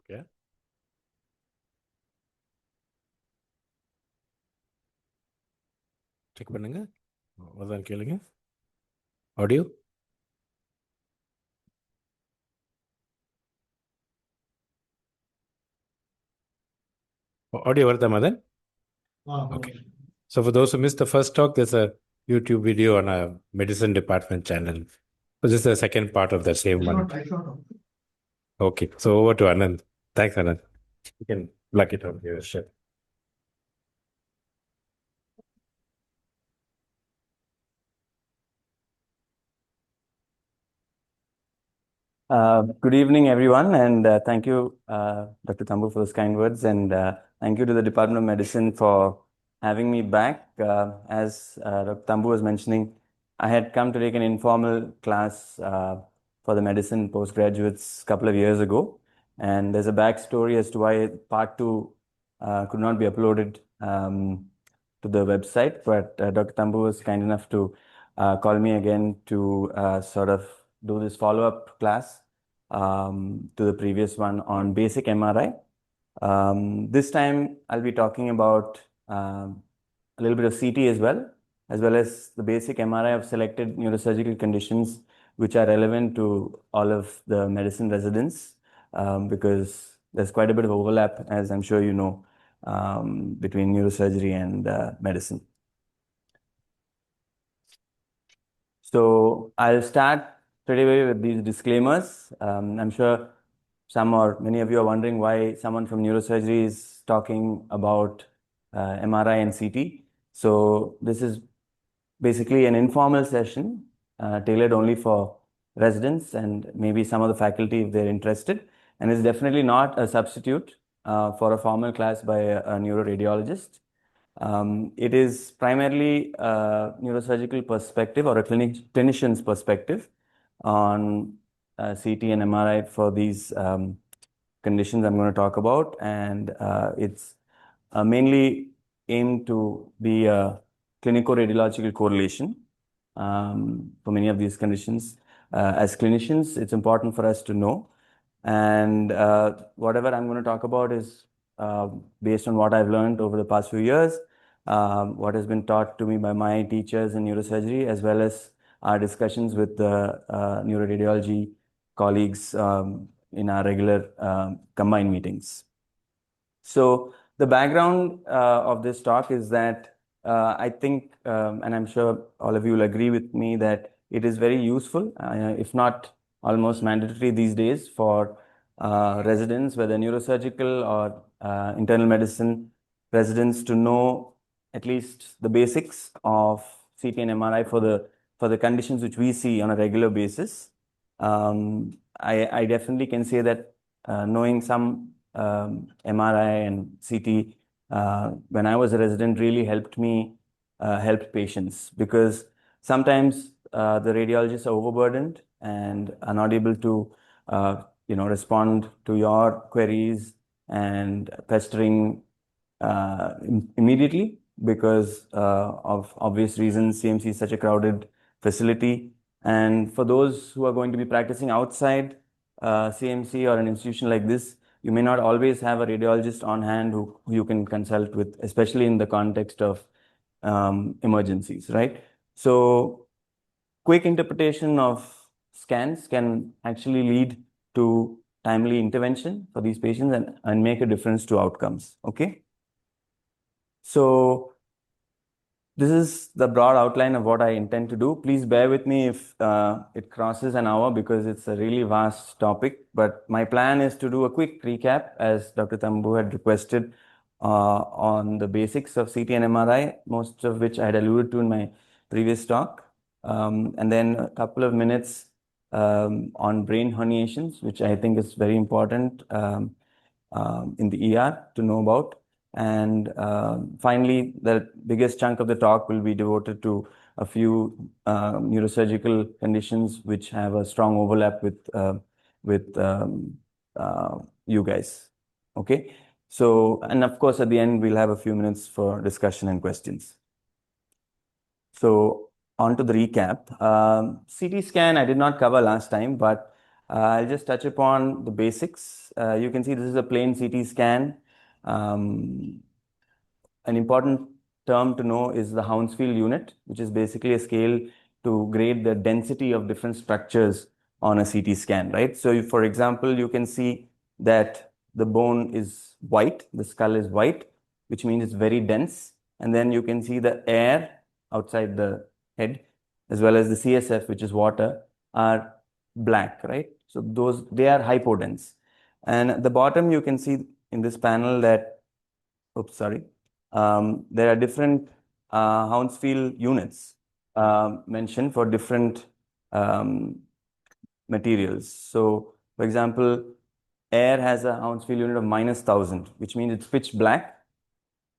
Okay. Check பண்ணுங்க. அதான் கேளுங்க. ஆடியோ வருதா Madan? Okay. So for those who missed the first talk, there's a YouTube video on a medicine department channel. So this is the second part of the same one. Okay. So over to Ananth. Thanks, Ananth. You can plug it on your share. Good evening, everyone, and thank you, Dr. Thambu, for those kind words, and thank you to the Department of Medicine for having me back. As Dr. Thambu was mentioning, I had come to take an informal class for the medicine postgraduates a couple of years ago, and there's a backstory as to why part 2 could not be uploaded to the website, but Dr. Thambu was kind enough to call me again to sort of do this follow-up class to the previous one on basic MRI. This time I'll be talking about a little bit of CT as well as the basic MRI of selected neurosurgical conditions which are relevant to all of the medicine residents because there's quite a bit of overlap, as I'm sure you know, between neurosurgery and medicine. So I'll start straight away with these disclaimers. I'm sure some or many of you are wondering why someone from neurosurgery is talking about MRI and CT. So this is basically an informal session tailored only for residents and maybe some of the faculty if they're interested. And it's definitely not a substitute for a formal class by a neuroradiologist. It is primarily a neurosurgical perspective or a clinician's perspective on CT and MRI for these conditions I'm going to talk about. And it's mainly aimed to be a clinico-radiological correlation for many of these conditions. As clinicians, it's important for us to know. And whatever I'm going to talk about is based on what I've learned over the past few years, what has been taught to me by my teachers in neurosurgery, as well as our discussions with the neuroradiology colleagues in our regular combined meetings. So the background of this talk is that I think, and I'm sure all of you will agree with me, that it is very useful, if not almost mandatory these days for residents, whether neurosurgical or internal medicine residents, to know at least the basics of CT and MRI for the conditions which we see on a regular basis. I definitely can say that knowing some MRI and CT when I was a resident really helped me help patients, because sometimes the radiologists are overburdened and are not able to respond to your queries and pestering immediately because of obvious reasons. CMC is such a crowded facility, and for those who are going to be practicing outside CMC or an institution like this, you may not always have a radiologist on hand who you can consult with, especially in the context of emergencies, right? So quick interpretation of scans can actually lead to timely intervention for these patients and make a difference to outcomes, okay? So this is the broad outline of what I intend to do. Please bear with me if it crosses an hour because it's a really vast topic. But my plan is to do a quick recap, as Dr. Thambu had requested, on the basics of CT and MRI, most of which I had alluded to in my previous talk. And then a couple of minutes on brain herniations, which I think is very important in the ER to know about. And finally, the biggest chunk of the talk will be devoted to a few neurosurgical conditions which have a strong overlap with you guys. Okay. So, and of course, at the end, we'll have a few minutes for discussion and questions. So, on to the recap. CT scan I did not cover last time, but I'll just touch upon the basics. You can see this is a plain CT scan. An important term to know is the Hounsfield unit, which is basically a scale to grade the density of different structures on a CT scan, right? So, for example, you can see that the bone is white, the skull is white, which means it's very dense. And then you can see the air outside the head, as well as the CSF, which is water, are black, right? So they are hypodense. And at the bottom, you can see in this panel that, oops, sorry, there are different Hounsfield units mentioned for different materials. So, for example, air has a Hounsfield unit of -1000, which means it's pitch black.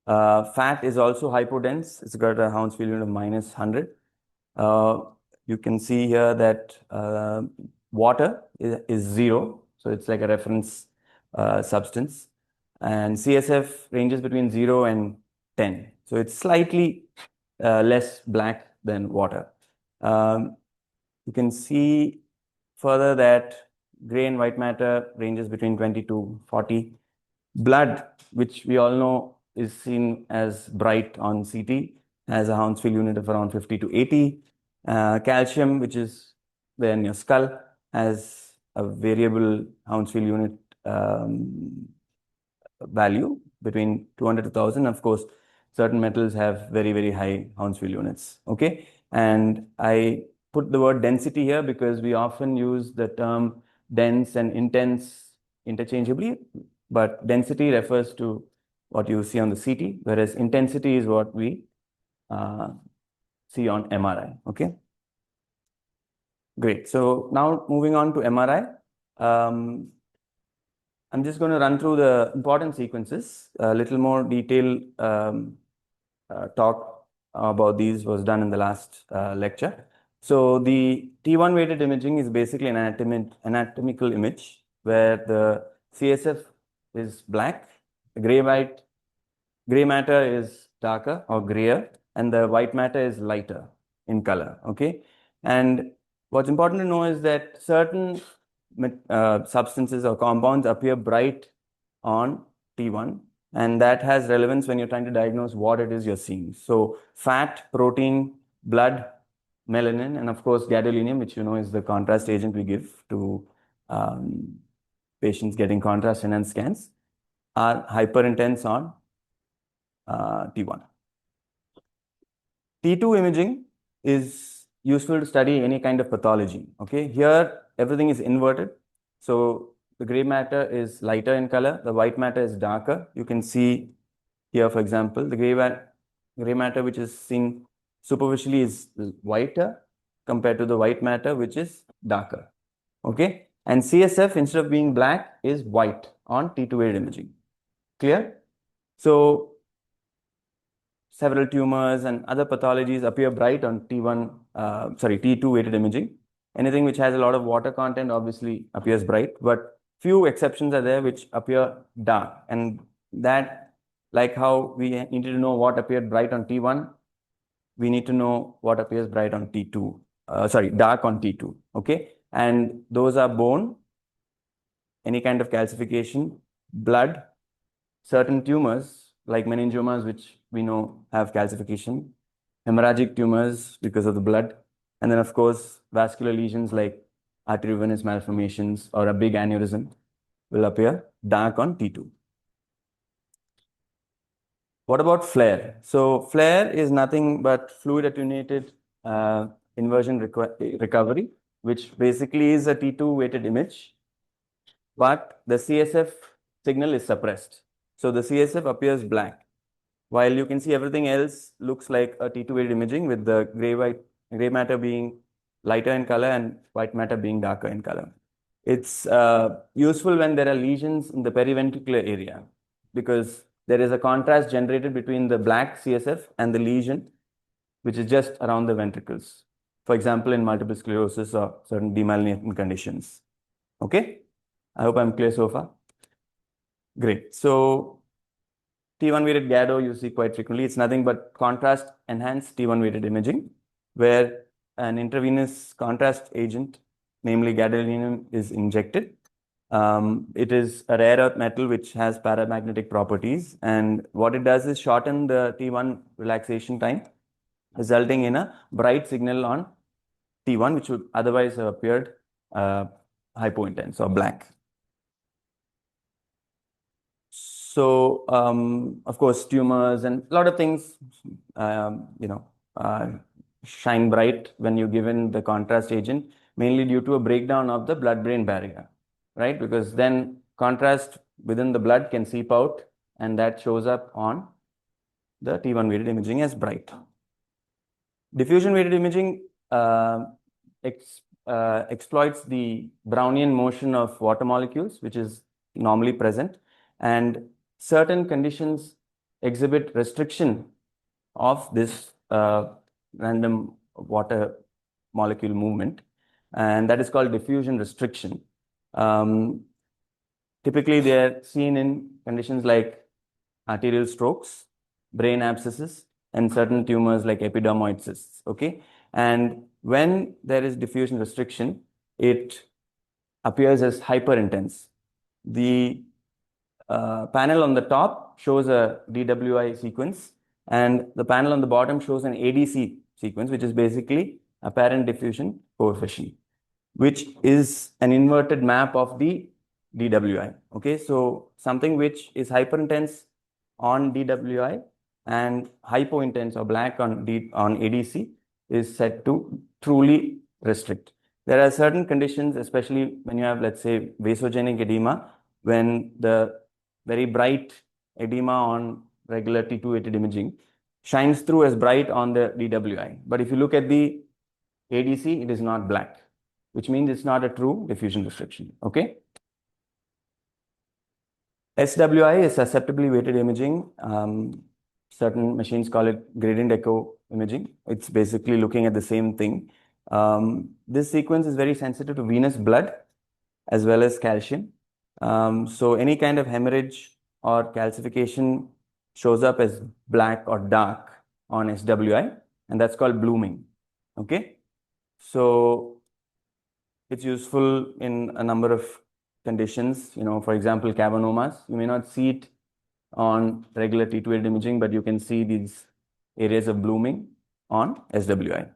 Fat is also hypodense. It's got a Hounsfield unit of -100. You can see here that water is 0. So it's like a reference substance. And CSF ranges between 0 and 10. So it's slightly less black than water. You can see further that gray and white matter ranges between 20 to 40. Blood, which we all know is seen as bright on CT, has a Hounsfield unit of around 50 to 80. Calcium, which is there in your skull, has a variable Hounsfield unit value between 200 to 1000. Of course, certain metals have very, very high Hounsfield units. Okay. And I put the word density here because we often use the term dense and intense interchangeably, but density refers to what you see on the CT, whereas intensity is what we see on MRI. Okay. Great. So now moving on to MRI. I'm just going to run through the important sequences. A little more detailed talk about these was done in the last lecture. So the T1 weighted imaging is basically an anatomical image where the CSF is black, the gray matter is darker or grayer, and the white matter is lighter in color. Okay. And what's important to know is that certain substances or compounds appear bright on T1, and that has relevance when you're trying to diagnose what it is you're seeing. So fat, protein, blood, melanin, and of course gadolinium, which you know is the contrast agent we give to patients getting contrast enhanced scans, are hyper intense on T1. T2 imaging is useful to study any kind of pathology. Okay, here everything is inverted. So the gray matter is lighter in color, the white matter is darker. You can see here, for example, the gray matter which is seen superficially is whiter compared to the white matter which is darker. Okay, and CSF instead of being black is white on T2 weighted imaging. Clear? So several tumors and other pathologies appear bright on T2 weighted imaging. Anything which has a lot of water content obviously appears bright, but few exceptions are there which appear dark. And that, like how we needed to know what appeared bright on T1, we need to know what appears bright on T2, dark on T2. Okay. And those are bone, any kind of calcification, blood, certain tumors like meningiomas, which we know have calcification, hemorrhagic tumors because of the blood, and then of course vascular lesions like arteriovenous malformations or a big aneurysm will appear dark on T2. What about flare? So flare is nothing but fluid attenuated inversion recovery, which basically is a T2 weighted image, but the CSF signal is suppressed. So the CSF appears black, while you can see everything else looks like a T2 weighted imaging with the gray matter being lighter in color and white matter being darker in color. It's useful when there are lesions in the periventricular area because there is a contrast generated between the black CSF and the lesion, which is just around the ventricles. For example, in multiple sclerosis or certain demyelination conditions. Okay, I hope I'm clear so far. Great. So T1 weighted GADO you see quite frequently. It's nothing but contrast enhanced T1 weighted imaging, where an intravenous contrast agent namely gadolinium, is injected. It is a rare earth metal which has paramagnetic properties, and what it does is shorten the T1 relaxation time, resulting in a bright signal on T1, which would otherwise have appeared hypointense or black. So, of course, tumors and a lot of things, shine bright when you're given the contrast agent, mainly due to a breakdown of the blood-brain barrier, right? Because then contrast within the blood can seep out, and that shows up on the T1 weighted imaging as bright. Diffusion weighted imaging exploits the Brownian motion of water molecules, which is normally present, and certain conditions exhibit restriction of this random water molecule movement, and that is called diffusion restriction. Typically, they are seen in conditions like arterial strokes, brain abscesses, and certain tumors like epidermoid cysts. Okay, and when there is diffusion restriction, it appears as hyperintense. The panel on the top shows a DWI sequence, and the panel on the bottom shows an ADC sequence, which is basically apparent diffusion coefficient, which is an inverted map of the DWI. Okay, so something which is hyperintense on DWI and hypointense or black on ADC is said to truly restrict. There are certain conditions, especially when you have, let's say, vasogenic edema, when the very bright edema on regular T2 weighted imaging shines through as bright on the DWI. But if you look at the ADC, it is not black, which means it's not a true diffusion restriction. Okay. SWI is susceptibly weighted imaging. Certain machines call it gradient echo imaging. It's basically looking at the same thing. This sequence is very sensitive to venous blood as well as calcium. So any kind of hemorrhage or calcification shows up as black or dark on SWI, and that's called blooming. Okay. So it's useful in a number of conditions. For example, cavernomas. You may not see it on regular T2 weighted imaging, but you can see these areas of blooming on SWI.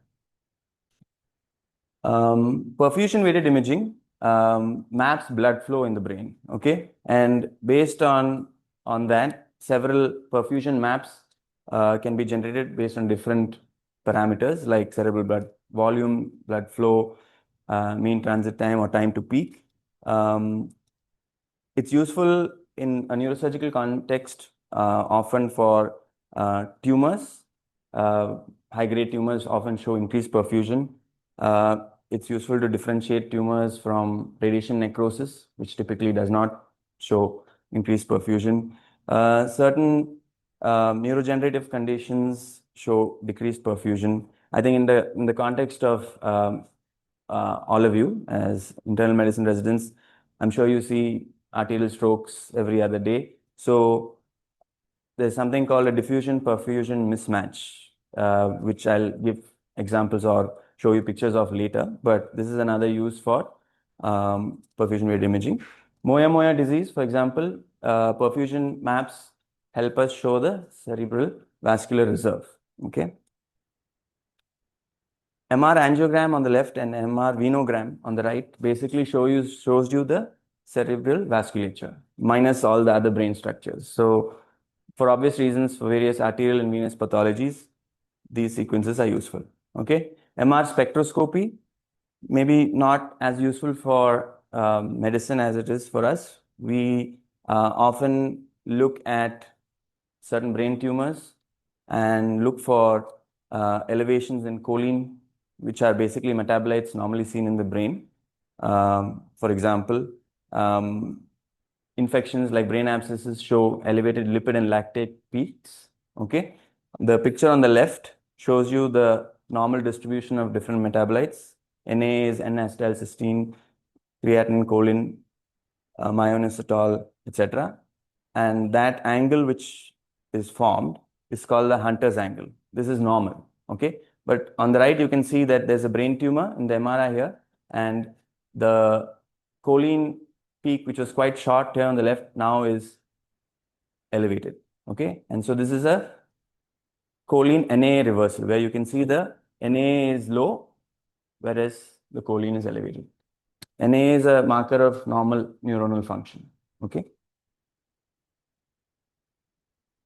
Perfusion weighted imaging maps blood flow in the brain. Okay, and based on that, several perfusion maps can be generated based on different parameters like cerebral blood volume, blood flow, mean transit time, or time to peak. It's useful in a neurosurgical context, often for tumors. High-grade tumors often show increased perfusion. It's useful to differentiate tumors from radiation necrosis, which typically does not show increased perfusion. Certain neurodegenerative conditions show decreased perfusion. I think in the context of all of you as internal medicine residents, I'm sure you see arterial strokes every other day. So there's something called a diffusion perfusion mismatch, which I'll give examples or show you pictures of later, but this is another use for perfusion weighted imaging. Moya disease, for example, perfusion maps help us show the cerebral vascular reserve. Okay. MR angiogram on the left and MR venogram on the right basically shows you the cerebral vasculature minus all the other brain structures. So for obvious reasons, for various arterial and venous pathologies, these sequences are useful. Okay. MR spectroscopy, maybe not as useful for medicine as it is for us. We often look at certain brain tumors and look for elevations in choline, which are basically metabolites normally seen in the brain. For example, infections like brain abscesses show elevated lipid and lactate peaks. Okay, the picture on the left shows you the normal distribution of different metabolites. Na is N-acetylcysteine, creatinine, choline, myoinositol, etc. And that angle which is formed is called the Hunter's angle. This is normal. Okay, but on the right you can see that there's a brain tumor in the MRI here, and The choline peak, which was quite short here on the left, now is elevated. Okay, and so this is a choline Na reversal, where you can see the Na is low, whereas the choline is elevated. Na is a marker of normal neuronal function. Okay.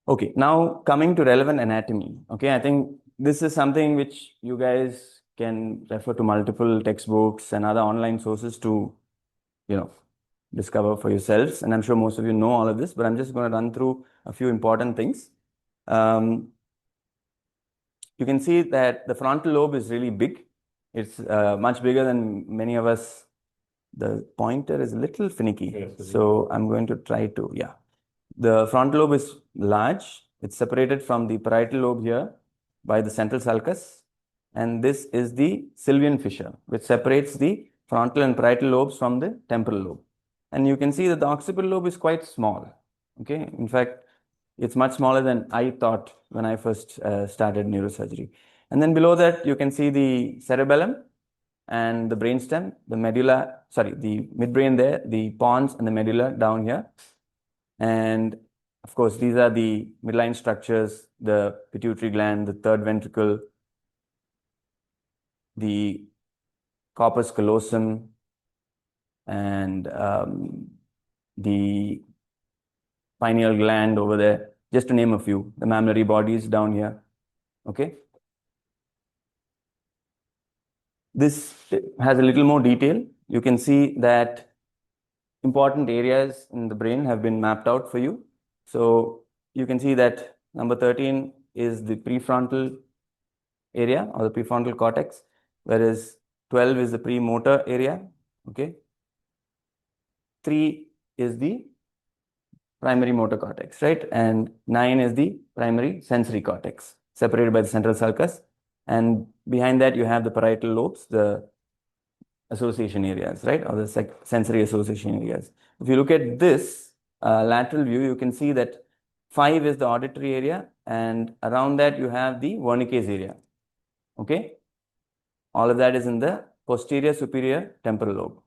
Okay, now coming to relevant anatomy. Okay, I think this is something which you guys can refer to multiple textbooks and other online sources to, discover for yourselves. And I'm sure most of you know all of this, but I'm just going to run through a few important things. You can see that the frontal lobe is really big. It's much bigger than many of us. The pointer is a little finicky. Yes, so I'm going to try to, yeah. The frontal lobe is large. It's separated from the parietal lobe here by the central sulcus. And this is the Sylvian fissure, which separates the frontal and parietal lobes from the temporal lobe. And you can see that the occipital lobe is quite small. Okay. In fact, it's much smaller than I thought when I first started neurosurgery. And then below that, you can see the cerebellum and the brainstem, the medulla, sorry, the midbrain there, the pons and the medulla down here. And of course, these are the midline structures, the pituitary gland, the third ventricle, the corpus callosum, and the pineal gland over there, just to name a few, the mammillary bodies down here. Okay. This has a little more detail. You can see that important areas in the brain have been mapped out for you. So you can see that number 13 is the prefrontal area or the prefrontal cortex, whereas 12 is the premotor area. Okay. 3 is the primary motor cortex, right? And 9 is the primary sensory cortex, separated by the central sulcus. And behind that, you have the parietal lobes, the association areas, right? Or the sensory association areas. If you look at this lateral view, you can see that 5 is the auditory area, and around that you have the Wernicke's area. Okay. All of that is in the posterior superior temporal lobe.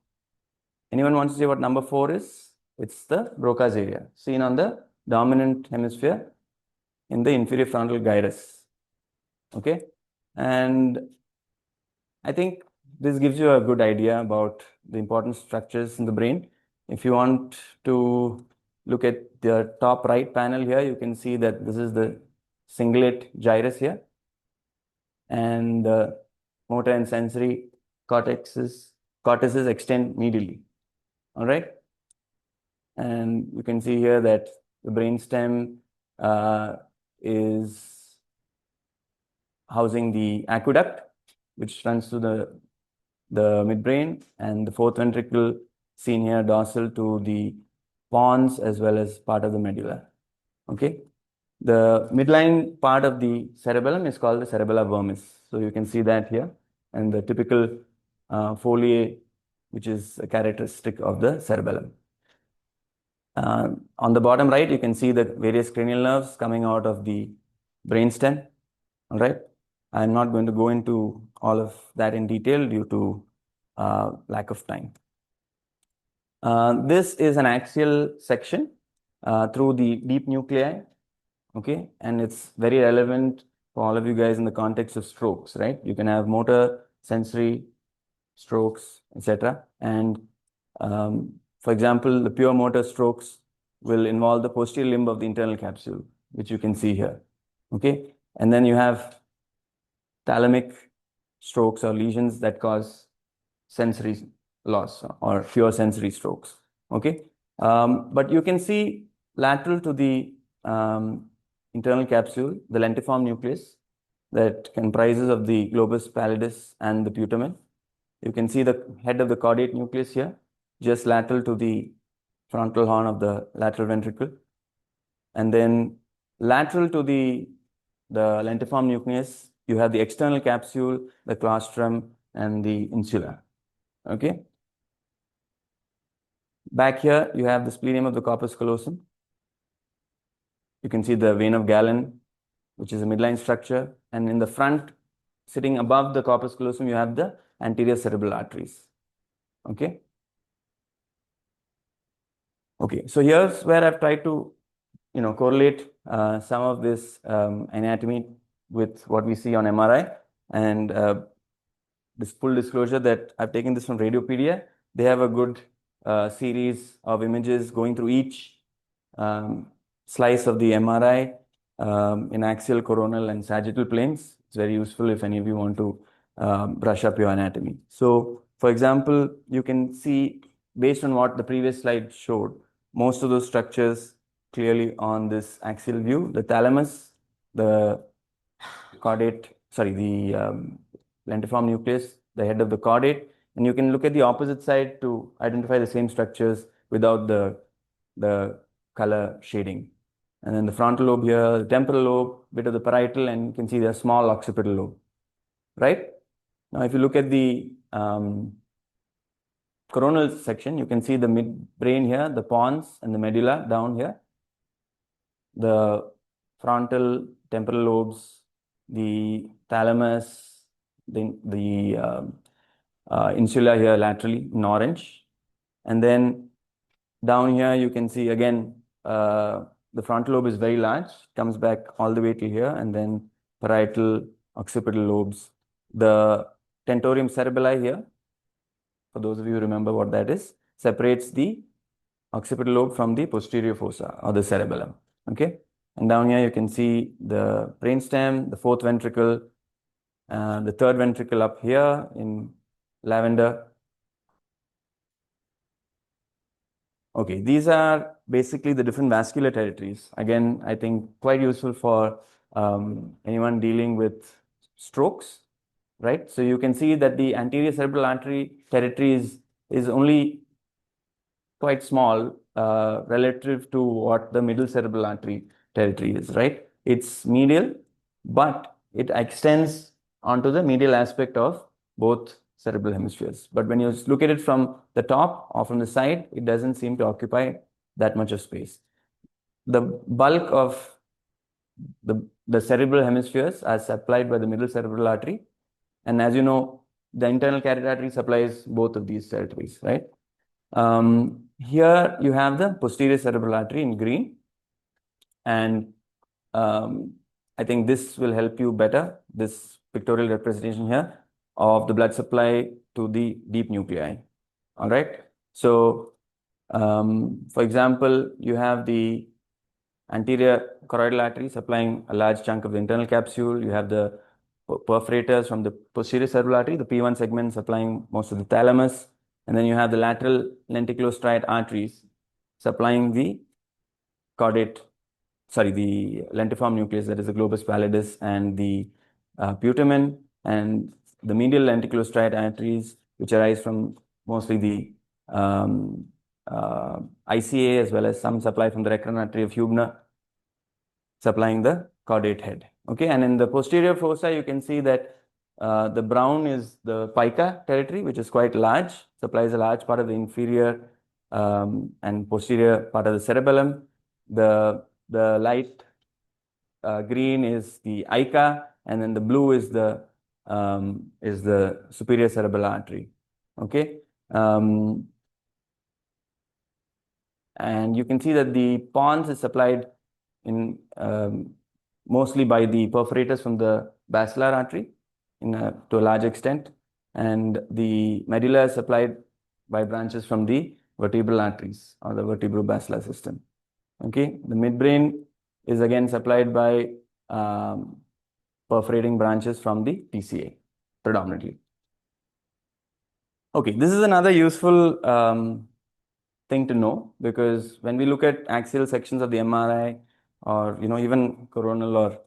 Anyone wants to say what number 4 is? It's the Broca's area, seen on the dominant hemisphere in the inferior frontal gyrus. Okay. And I think this gives you a good idea about the important structures in the brain. If you want to look at the top right panel here, you can see that this is the cingulate gyrus here. And the motor and sensory cortices extend medially. All right. And you can see here that the brainstem is housing the aqueduct, which runs to the midbrain, and the fourth ventricle seen here dorsal to the pons as well as part of the medulla. Okay. The midline part of the cerebellum is called the cerebella vermis. So you can see that here, and the typical foliae, which is a characteristic of the cerebellum. On the bottom right, you can see the various cranial nerves coming out of the brainstem. All right. I'm not going to go into all of that in detail due to lack of time. This is an axial section through the deep nuclei. Okay. And it's very relevant for all of you guys in the context of strokes, right? You can have motor, sensory, strokes, etc. And for example, the pure motor strokes will involve the posterior limb of the internal capsule, which you can see here. Okay. And then you have thalamic strokes or lesions that cause sensory loss or pure sensory strokes. Okay. But you can see lateral to the internal capsule, the lentiform nucleus that comprises of the globus pallidus and the putamen. You can see the head of the caudate nucleus here, just lateral to the frontal horn of the lateral ventricle. And then lateral to the lentiform nucleus, you have the external capsule, the claustrum, and the insula. Okay. Back here, you have the splenium of the corpus callosum. You can see the vein of Galen, which is a midline structure. And in the front, sitting above the corpus callosum, you have the anterior cerebral arteries. Okay. Okay, so here's where I've tried to, correlate some of this anatomy with what we see on MRI. And this full disclosure that I've taken this from Radiopedia. They have a good series of images going through each slice of the MRI in axial, coronal, and sagittal planes. It's very useful if any of you want to brush up your anatomy. So, for example, you can see, based on what the previous slide showed, most of those structures clearly on this axial view: the thalamus, the caudate, the lentiform nucleus, the head of the caudate, and you can look at the opposite side to identify the same structures without the color shading. And then the frontal lobe here, the temporal lobe, bit of the parietal, and you can see the small occipital lobe, right? Now, if you look at the coronal section, you can see the midbrain here, the pons and the medulla down here, the frontal temporal lobes, the thalamus, the insula here laterally in orange. And then down here, you can see again, the frontal lobe is very large, comes back all the way to here, and then parietal, occipital lobes. The tentorium cerebelli here, for those of you who remember what that is, separates the occipital lobe from the posterior fossa or the cerebellum. Okay, and down here you can see the brainstem, the fourth ventricle, the third ventricle up here in lavender. Okay, these are basically the different vascular territories. Again, I think quite useful for anyone dealing with strokes, right? So you can see that the anterior cerebral artery territory is only quite small relative to what the middle cerebral artery territory is, right? It's medial, but it extends onto the medial aspect of both cerebral hemispheres. But when you look at it from the top or from the side, it doesn't seem to occupy that much of space. The bulk of the cerebral hemispheres are supplied by the middle cerebral artery. And as you know, the internal carotid artery supplies both of these territories, right? Here you have the posterior cerebral artery in green. And I think this will help you better, this pictorial representation here of the blood supply to the deep nuclei. All right. So, for example, you have the anterior choroidal artery supplying a large chunk of the internal capsule. You have the perforators from the posterior cerebral artery, the P1 segment supplying most of the thalamus. And then you have the lateral lenticulostriate arteries supplying the caudate, the lentiform nucleus, that is the globus pallidus and the putamen, and the medial lenticulostriate arteries, which arise from mostly the ICA, as well as some supply from the recurrent artery of Hubner, supplying the caudate head. Okay, and in the posterior fossa, you can see that the brown is the pica territory, which is quite large, supplies a large part of the inferior and posterior part of the cerebellum. The light green is the ICA, and then the blue is the superior cerebral artery. Okay, and you can see that the pons is supplied in mostly by the perforators from the basilar artery to a large extent, and the medulla is supplied by branches from the vertebral arteries or the vertebrobasilar system. Okay, the midbrain is again supplied by perforating branches from the PCA predominantly. Okay, this is another useful thing to know, because when we look at axial sections of the MRI, or even coronal or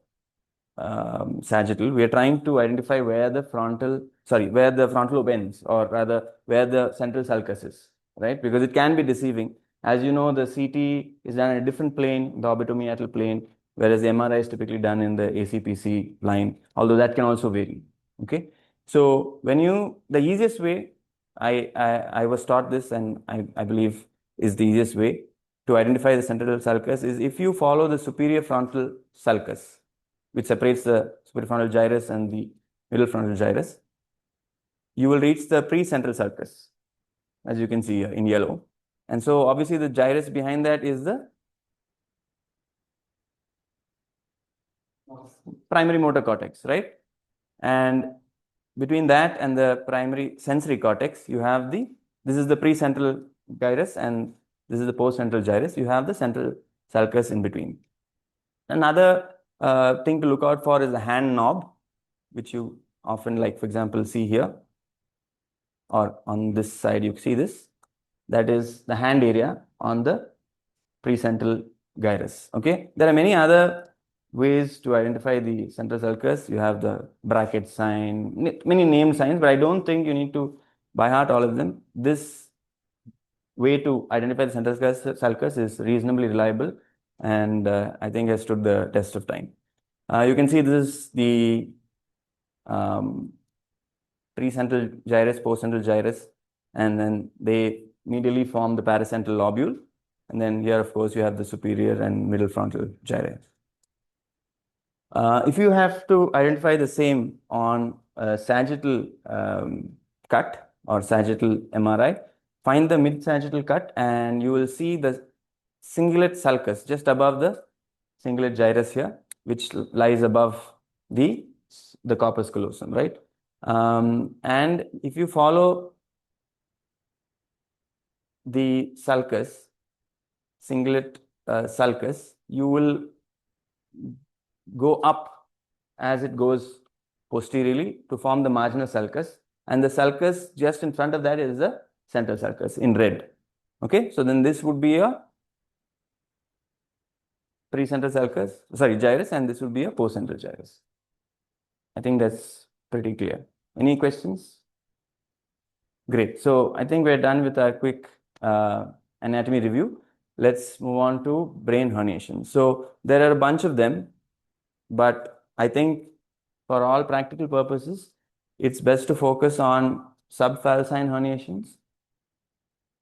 sagittal, we are trying to identify where the frontal lobe ends, or rather where the central sulcus is, right? Because it can be deceiving. As you know, the CT is done in a different plane, the orbitomeatal plane, whereas the MRI is typically done in the ACPC line, although that can also vary. Okay, so the easiest way, I was taught this, and I believe is the easiest way to identify the central sulcus, is if you follow the superior frontal sulcus, which separates the superior frontal gyrus and the middle frontal gyrus, you will reach the precentral sulcus. as you can see here in yellow. And so obviously the gyrus behind that is the primary motor cortex, right? And between that and the primary sensory cortex, you have this is the precentral gyrus and this is the postcentral gyrus. You have the central sulcus in between. Another thing to look out for is the hand knob, which you often, like, for example, see here, or on this side, you see this. That is the hand area on the precentral gyrus. Okay, there are many other ways to identify the central sulcus. You have the bracket sign, many name signs, but I don't think you need to by heart all of them. This way to identify the central sulcus is reasonably reliable, and I think has stood the test of time. You can see this is the precentral gyrus, postcentral gyrus, and then they medially form the paracentral lobule. And then here, of course, you have the superior and middle frontal gyri. If you have to identify the same on a sagittal cut or sagittal MRI, find the mid-sagittal cut and you will see the cingulate sulcus just above the cingulate gyrus here, which lies above the corpus callosum, right? And if you follow the sulcus, cingulate sulcus, you will go up as it goes posteriorly to form the marginal sulcus, and the sulcus just in front of that is the central sulcus in red. Okay, so then this would be a precentral sulcus, sorry, gyrus, and this would be a postcentral gyrus. I think that's pretty clear. Any questions? Great. So I think we're done with our quick anatomy review. Let's move on to brain herniation. So there are a bunch of them, but I think for all practical purposes, it's best to focus on subfalcine herniations,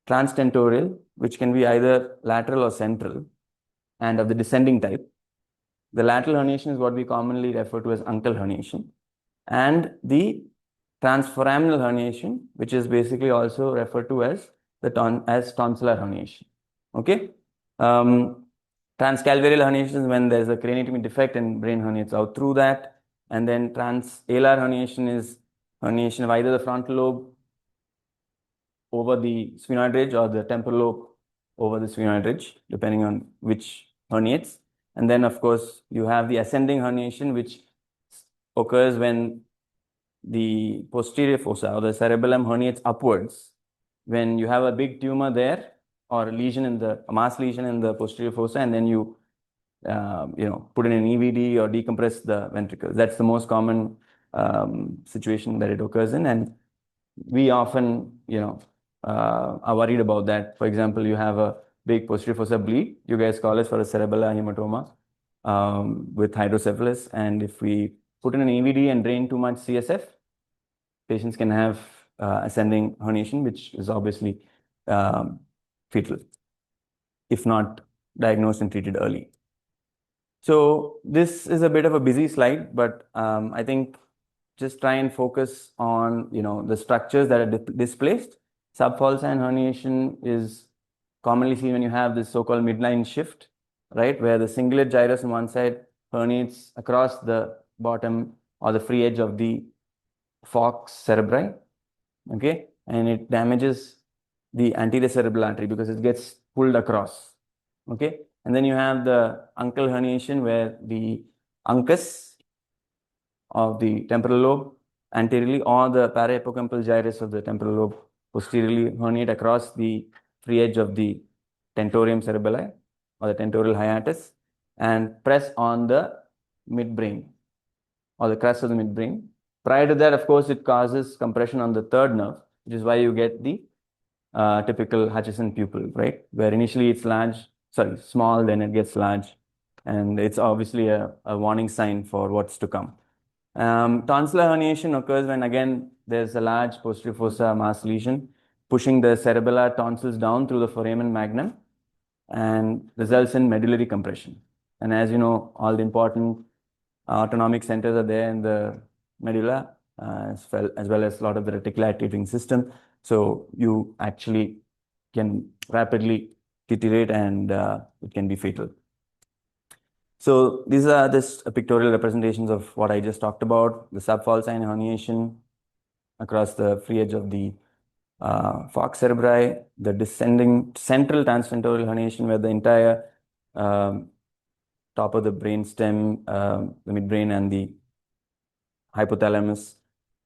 transtentorial, which can be either lateral or central, and of the descending type. The lateral herniation is what we commonly refer to as uncal herniation, and the transforaminal herniation, which is basically also referred to as tonsillar herniation. Okay. Transcalvarial herniation is when there's a craniotomy defect and brain herniates out through that. And then transalar herniation is herniation of either the frontal lobe over the sphenoid ridge or the temporal lobe over the sphenoid ridge, depending on which herniates. And then, of course, you have the ascending herniation, which occurs when the posterior fossa or the cerebellum herniates upwards. When you have a big tumor there or a lesion in a mass lesion in the posterior fossa, and then you put in an EVD or decompress the ventricles. That's the most common situation that it occurs in, and we often are worried about that. For example, you have a big posterior fossa bleed. You guys call it for a cerebellar hematoma with hydrocephalus, and if we put in an EVD and drain too much CSF, patients can have ascending herniation, which is obviously fetal, if not diagnosed and treated early. So this is a bit of a busy slide, but I think just try and focus on the structures that are displaced. Subfalcine herniation is commonly seen when you have this so-called midline shift, right, where the cingulate gyrus on one side herniates across the bottom or the free edge of the falx cerebri, okay, and it damages the anterior cerebral artery because it gets pulled across, okay. And then you have the uncal herniation where the uncus of the temporal lobe anteriorly or the parahippocambal gyrus of the temporal lobe posteriorly herniate across the free edge of the tentorium cerebelli or the tentorial hiatus and press on the midbrain or the crest of the midbrain. Prior to that, of course, it causes compression on the third nerve, which is why you get the typical Hutchison pupil, right? Where initially it's small, then it gets large. And it's obviously a warning sign for what's to come. Tonsillar herniation occurs when, again, there's a large posterior fossa mass lesion pushing the cerebellar tonsils down through the foramen magnum and results in medullary compression. And as you know, all the important autonomic centers are there in the medulla, as well as a lot of the reticular activating system. So you actually can rapidly deteriorate and it can be fatal. So these are just pictorial representations of what I just talked about, the subfalcine herniation across the free edge of the falx cerebri, the descending central transtentorial herniation where the entire top of the brainstem, the midbrain and the hypothalamus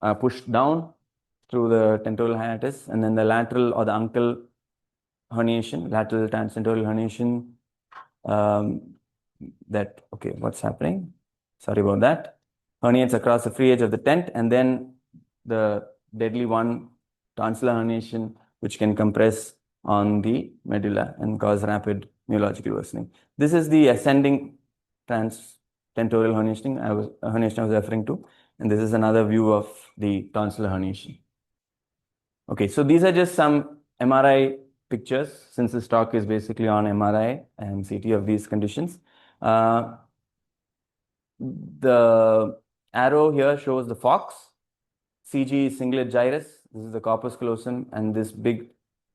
are pushed down through the temporal hiatus, and then the lateral or the uncal herniation, lateral transtentorial herniation, okay, what's happening? Sorry about that. Herniates across the free edge of the tent, and then the deadly one, tonsillar herniation, which can compress on the medulla and cause rapid neurological worsening. This is the ascending transtentorial herniation I was referring to, and this is another view of the tonsillar herniation. Okay, so these are just some MRI pictures, since this talk is basically on MRI and CT of these conditions. The arrow here shows the falx. CG is cingulate gyrus. This is the corpus callosum, and this big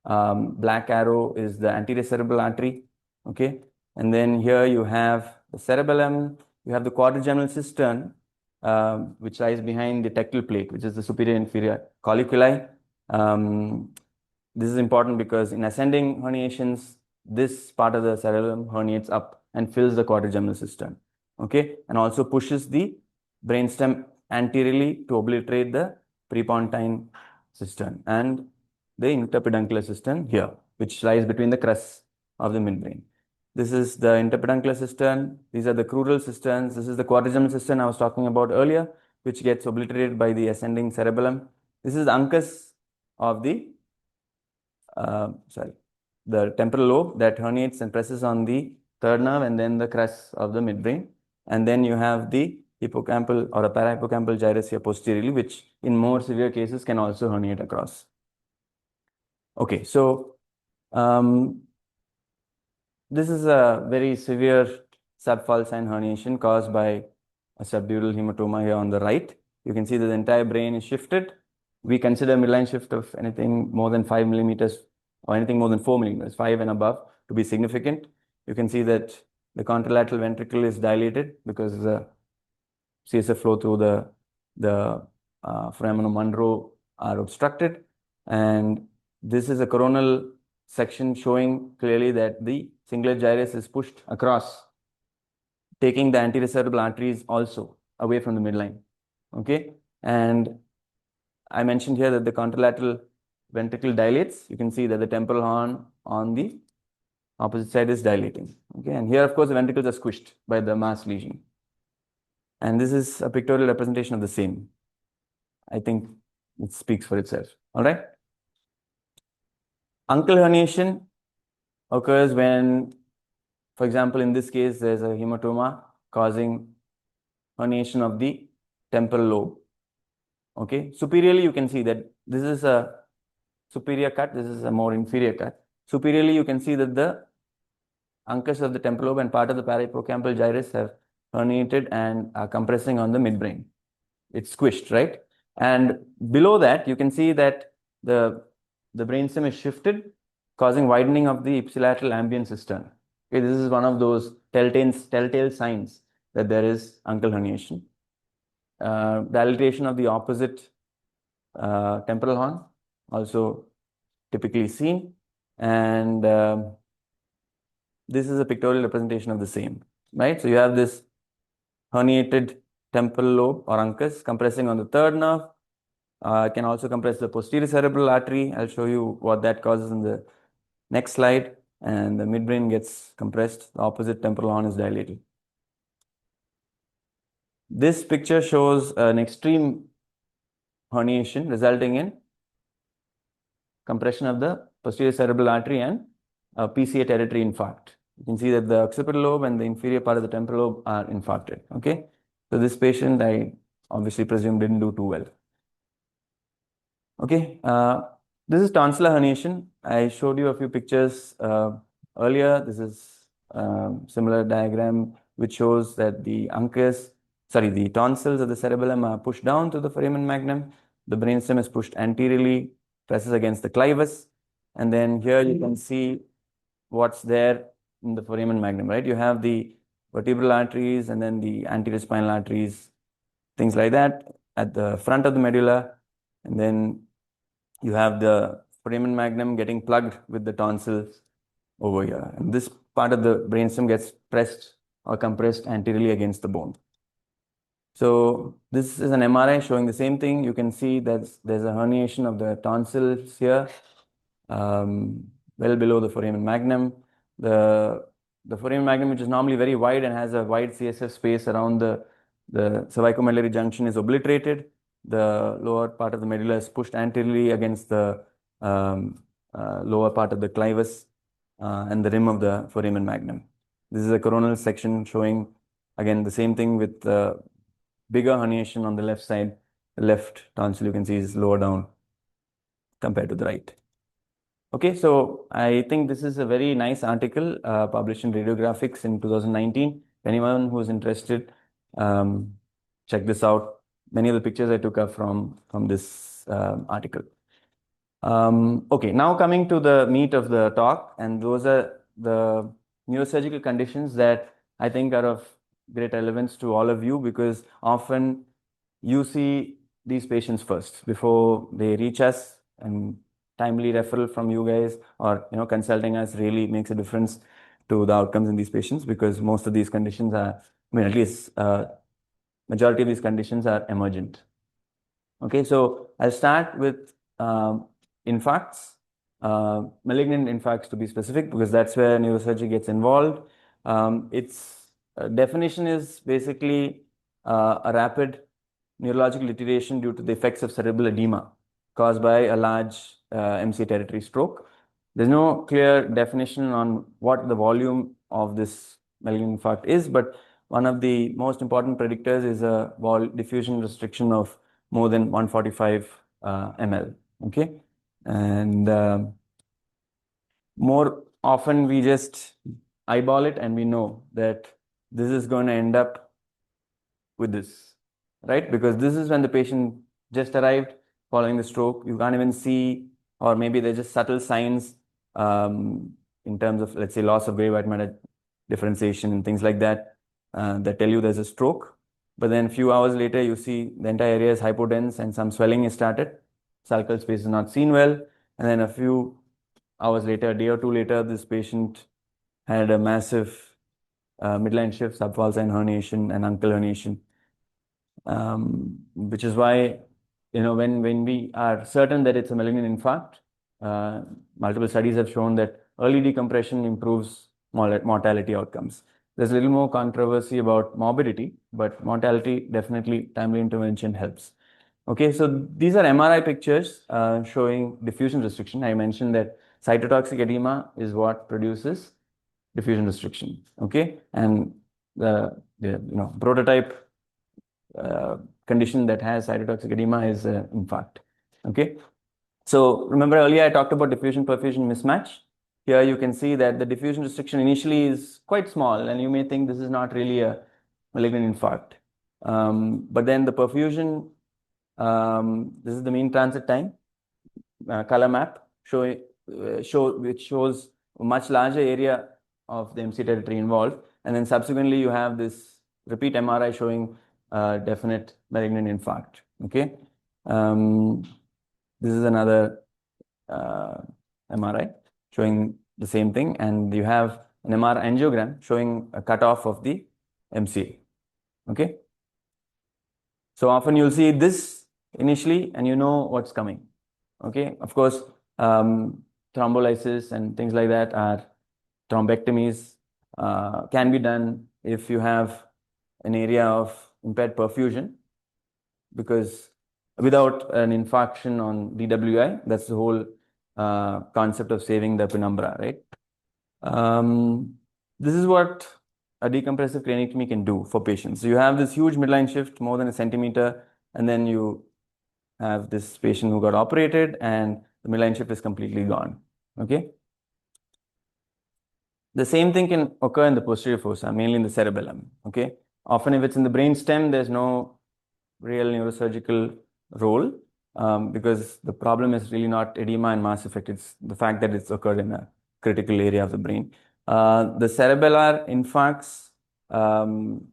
black arrow is the anterior cerebral artery. Okay, and then here you have the cerebellum. You have the quadrigeminal cistern, which lies behind the tectal plate, which is the superior inferior colliculi. This is important because in ascending herniations, this part of the cerebellum herniates up and fills the quadrigeminal cistern. Okay, and also pushes the brainstem anteriorly to obliterate the prepontine cistern and the interpeduncular cistern here, which lies between the crus of the midbrain. This is the interpeduncular cistern. These are the crural cisterns. This is the quadrigeminal cistern I was talking about earlier, which gets obliterated by the ascending cerebellum. This is the uncus of the the temporal lobe that herniates and presses on the third nerve and then the crus of the midbrain. And then you have the hippocampal or a parahippocampal gyrus here posteriorly, which in more severe cases can also herniate across. Okay, so this is a very severe subfalcine herniation caused by a subdural hematoma here on the right. You can see that the entire brain is shifted. We consider midline shift of anything more than 5 millimeters or anything more than 4 millimeters, 5 and above, to be significant. You can see that the contralateral ventricle is dilated because the CSF flow through the foramen Monro are obstructed. And this is a coronal section showing clearly that the cingulate gyrus is pushed across, taking the anterior cerebral arteries also away from the midline. Okay, and I mentioned here that the contralateral ventricle dilates. You can see that the temporal horn on the opposite side is dilating. Okay, and here, of course, the ventricles are squished by the mass lesion. And this is a pictorial representation of the same. I think it speaks for itself. All right. Uncal herniation occurs when, for example, in this case, there's a hematoma causing herniation of the temporal lobe. Okay, superiorly, you can see that this is a superior cut, this is a more inferior cut. Superiorly, you can see that the uncus of the temporal lobe and part of the parahippocampal gyrus have herniated and are compressing on the midbrain. It's squished, right? And below that, you can see that the brainstem is shifted, causing widening of the ipsilateral ambient cistern. Okay, this is one of those telltale signs that there is uncal herniation. Dilatation of the opposite temporal horn, also typically seen. And this is a pictorial representation of the same, right? So you have this herniated temporal lobe or uncus compressing on the third nerve. Can also compress the posterior cerebral artery. I'll show you what that causes in the next slide. And the midbrain gets compressed. The opposite temporal horn is dilated. This picture shows an extreme herniation resulting in compression of the posterior cerebral artery and PCA territory infarct. You can see that the occipital lobe and the inferior part of the temporal lobe are infarcted. Okay, so this patient, I obviously presume, didn't do too well. Okay, this is tonsillar herniation. I showed you a few pictures earlier. This is similar diagram which shows that the the tonsils of the cerebellum are pushed down to the foramen magnum. The brainstem is pushed anteriorly presses against the clivus. And then here you can see what's there in the foramen magnum, right? You have the vertebral arteries and then the anterior spinal arteries, things like that at the front of the medulla. And then you have the foramen magnum getting plugged with the tonsils over here. And this part of the brainstem gets pressed or compressed anteriorly against the bone. So this is an MRI showing the same thing. You can see that there's a herniation of the tonsils here, well below the foramen magnum. The foramen magnum, which is normally very wide and has a wide CSF space around the cervicomedullary junction, is obliterated. The lower part of the medulla is pushed anteriorly against the lower part of the clivus and the rim of the foramen magnum. This is a coronal section showing, again, the same thing with the bigger herniation on the left side. The left tonsil, you can see, is lower down compared to the right. Okay, so I think this is a very nice article published in Radiographics in 2019. If anyone who is interested, check this out. Many of the pictures I took are from this article. Okay, now coming to the meat of the talk, and those are the neurosurgical conditions that I think are of great relevance to all of you, because often you see these patients first before they reach us, and timely referral from you guys or consulting us really makes a difference to the outcomes in these patients, because most of these conditions are, at least majority of these conditions are emergent. Okay, so I'll start with infarcts, malignant infarcts to be specific, because that's where neurosurgery gets involved. Its definition is basically a rapid neurological deterioration due to the effects of cerebral edema caused by a large MC territory stroke. There's no clear definition on what the volume of this malignant infarct is, but one of the most important predictors is a diffusion restriction of more than 145 ml. Okay, and more often we just eyeball it and we know that this is going to end up with this, right? Because this is when the patient just arrived following the stroke. You can't even see, or maybe there's just subtle signs in terms of, let's say, loss of gray white matter differentiation and things like that that tell you there's a stroke. But then a few hours later, you see the entire area is hypodense and some swelling is started. Sulcal space is not seen well. And then a few hours later, a day or two later, this patient had a massive midline shift, subfalcine herniation and uncal herniation. Which is why, when we are certain that it's a malignant infarct, multiple studies have shown that early decompression improves mortality outcomes. There's a little more controversy about morbidity, but mortality, definitely timely intervention helps. Okay, so these are MRI pictures showing diffusion restriction. I mentioned that cytotoxic edema is what produces diffusion restriction. Okay, and the prototype condition that has cytotoxic edema is infarct. Okay, so remember earlier I talked about diffusion-perfusion mismatch. Here you can see that the diffusion restriction initially is quite small, and you may think this is not really a malignant infarct. But then the perfusion, this is the mean transit time color map which shows a much larger area of the MC territory involved, and then subsequently you have this repeat MRI showing definite malignant infarct. Okay, this is another MRI showing the same thing, and you have an MR angiogram showing a cutoff of the MCA. Okay, so often you'll see this initially and you know what's coming. Okay, of course, thrombolysis and things like that are thrombectomies can be done if you have an area of impaired perfusion, because without an infarction on DWI, that's the whole concept of saving the penumbra, right? This is what a decompressive craniectomy can do for patients. So you have this huge midline shift, more than a centimeter, and then you have this patient who got operated and the midline shift is completely gone. Okay. The same thing can occur in the posterior fossa, mainly in the cerebellum. Okay. Often if it's in the brain stem, there's no real neurosurgical role. because the problem is really not edema and mass effect. It's the fact that it's occurred in a critical area of the brain. The cerebellar infarcts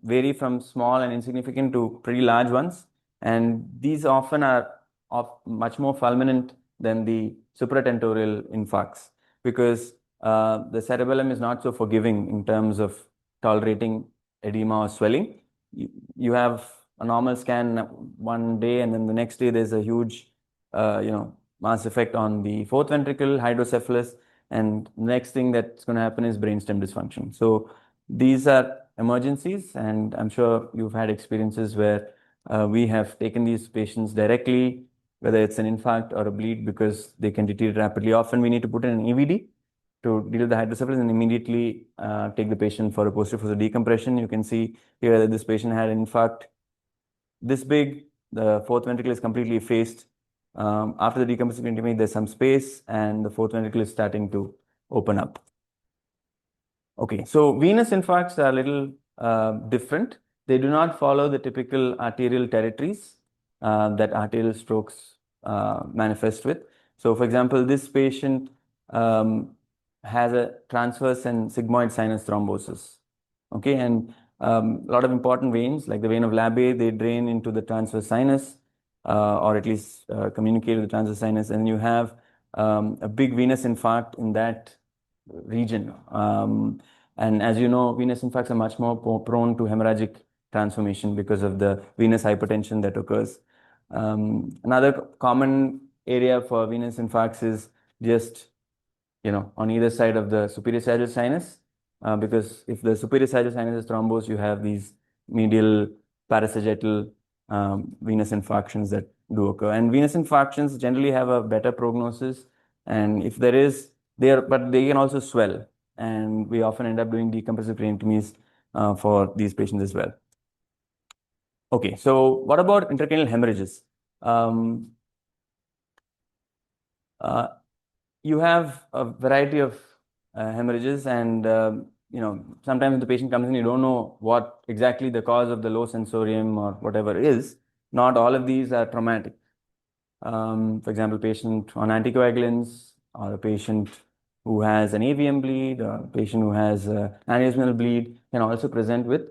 vary from small and insignificant to pretty large ones. And these often are much more fulminant than the supratentorial infarcts, because the cerebellum is not so forgiving in terms of tolerating edema or swelling. You have a normal scan one day, and then the next day there's a huge, mass effect on the fourth ventricle, hydrocephalus, and the next thing that's going to happen is brainstem dysfunction. So these are emergencies, and I'm sure you've had experiences where we have taken these patients directly, whether it's an infarct or a bleed, because they can deteriorate rapidly. Often we need to put in an EVD to deal with the hydrocephalus and immediately take the patient for a posterior decompression. You can see here that this patient had an infarct this big. The fourth ventricle is completely effaced. After the decompressive craniotomy, there's some space, and the fourth ventricle is starting to open up. Okay, so venous infarcts are a little different. They do not follow the typical arterial territories that arterial strokes manifest with. So, for example, this patient has a transverse and sigmoid sinus thrombosis. Okay, and a lot of important veins, like the vein of Labbé, they drain into the transverse sinus, or at least communicate with the transverse sinus, and you have a big venous infarct in that region. And as you know, venous infarcts are much more prone to hemorrhagic transformation because of the venous hypertension that occurs. Another common area for venous infarcts is just, on either side of the superior sagittal sinus, because if the superior sagittal sinus is thrombosed, you have these medial parasagittal venous infarctions that do occur. And venous infarctions generally have a better prognosis, and if there is, but they can also swell, and we often end up doing decompressive craniotomies for these patients as well. Okay, so what about intracranial hemorrhages? You have a variety of hemorrhages, and sometimes when the patient comes in, you don't know what exactly the cause of the low sensorium or whatever is. Not all of these are traumatic. For example, patient on anticoagulants, or a patient who has an AVM bleed, or a patient who has aneurysmal bleed can also present with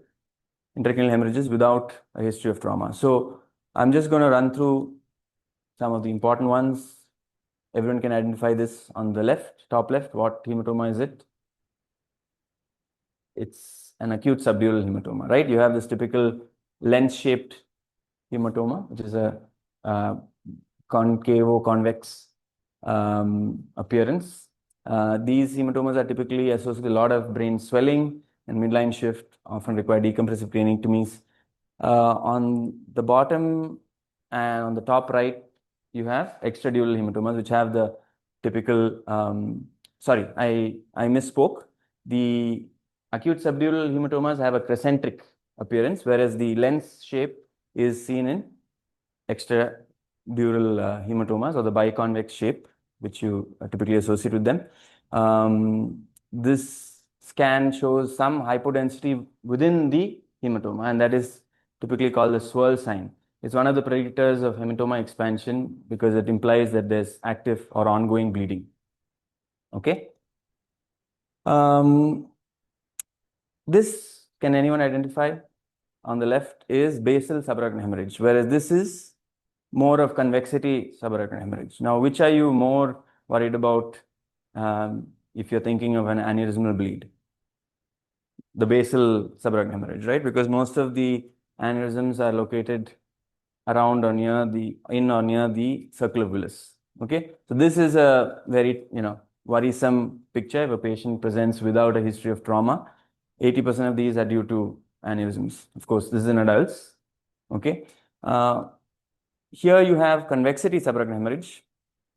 intracranial hemorrhages without a history of trauma. So I'm just going to run through some of the important ones. Everyone can identify this on the left, top left. What hematoma is it? It's an acute subdural hematoma, right? You have this typical lens-shaped hematoma, which is a concavo-convex appearance. These hematomas are typically associated with a lot of brain swelling and midline shift, often require decompressive craniotomies. On the bottom and on the top right, you have extradural hematomas, which have the typical, sorry, I misspoke. The acute subdural hematomas have a crescentric appearance, whereas the lens shape is seen in extradural hematomas, or the biconvex shape, which you typically associate with them. This scan shows some hypodensity within the hematoma, and that is typically called the swirl sign. It's one of the predictors of hematoma expansion because it implies that there's active or ongoing bleeding. Okay. This, can anyone identify? On the left is basal subarachnoid hemorrhage, whereas this is more of convexity subarachnoid hemorrhage. Now, which are you more worried about if you're thinking of an aneurysmal bleed? The basal subarachnoid hemorrhage, right? Because most of the aneurysms are located around or near the circle of Willis. Okay, so this is a very worrisome picture. If a patient presents without a history of trauma, 80% of these are due to aneurysms. Of course, this is in adults. Okay, here you have convexity subarachnoid hemorrhage.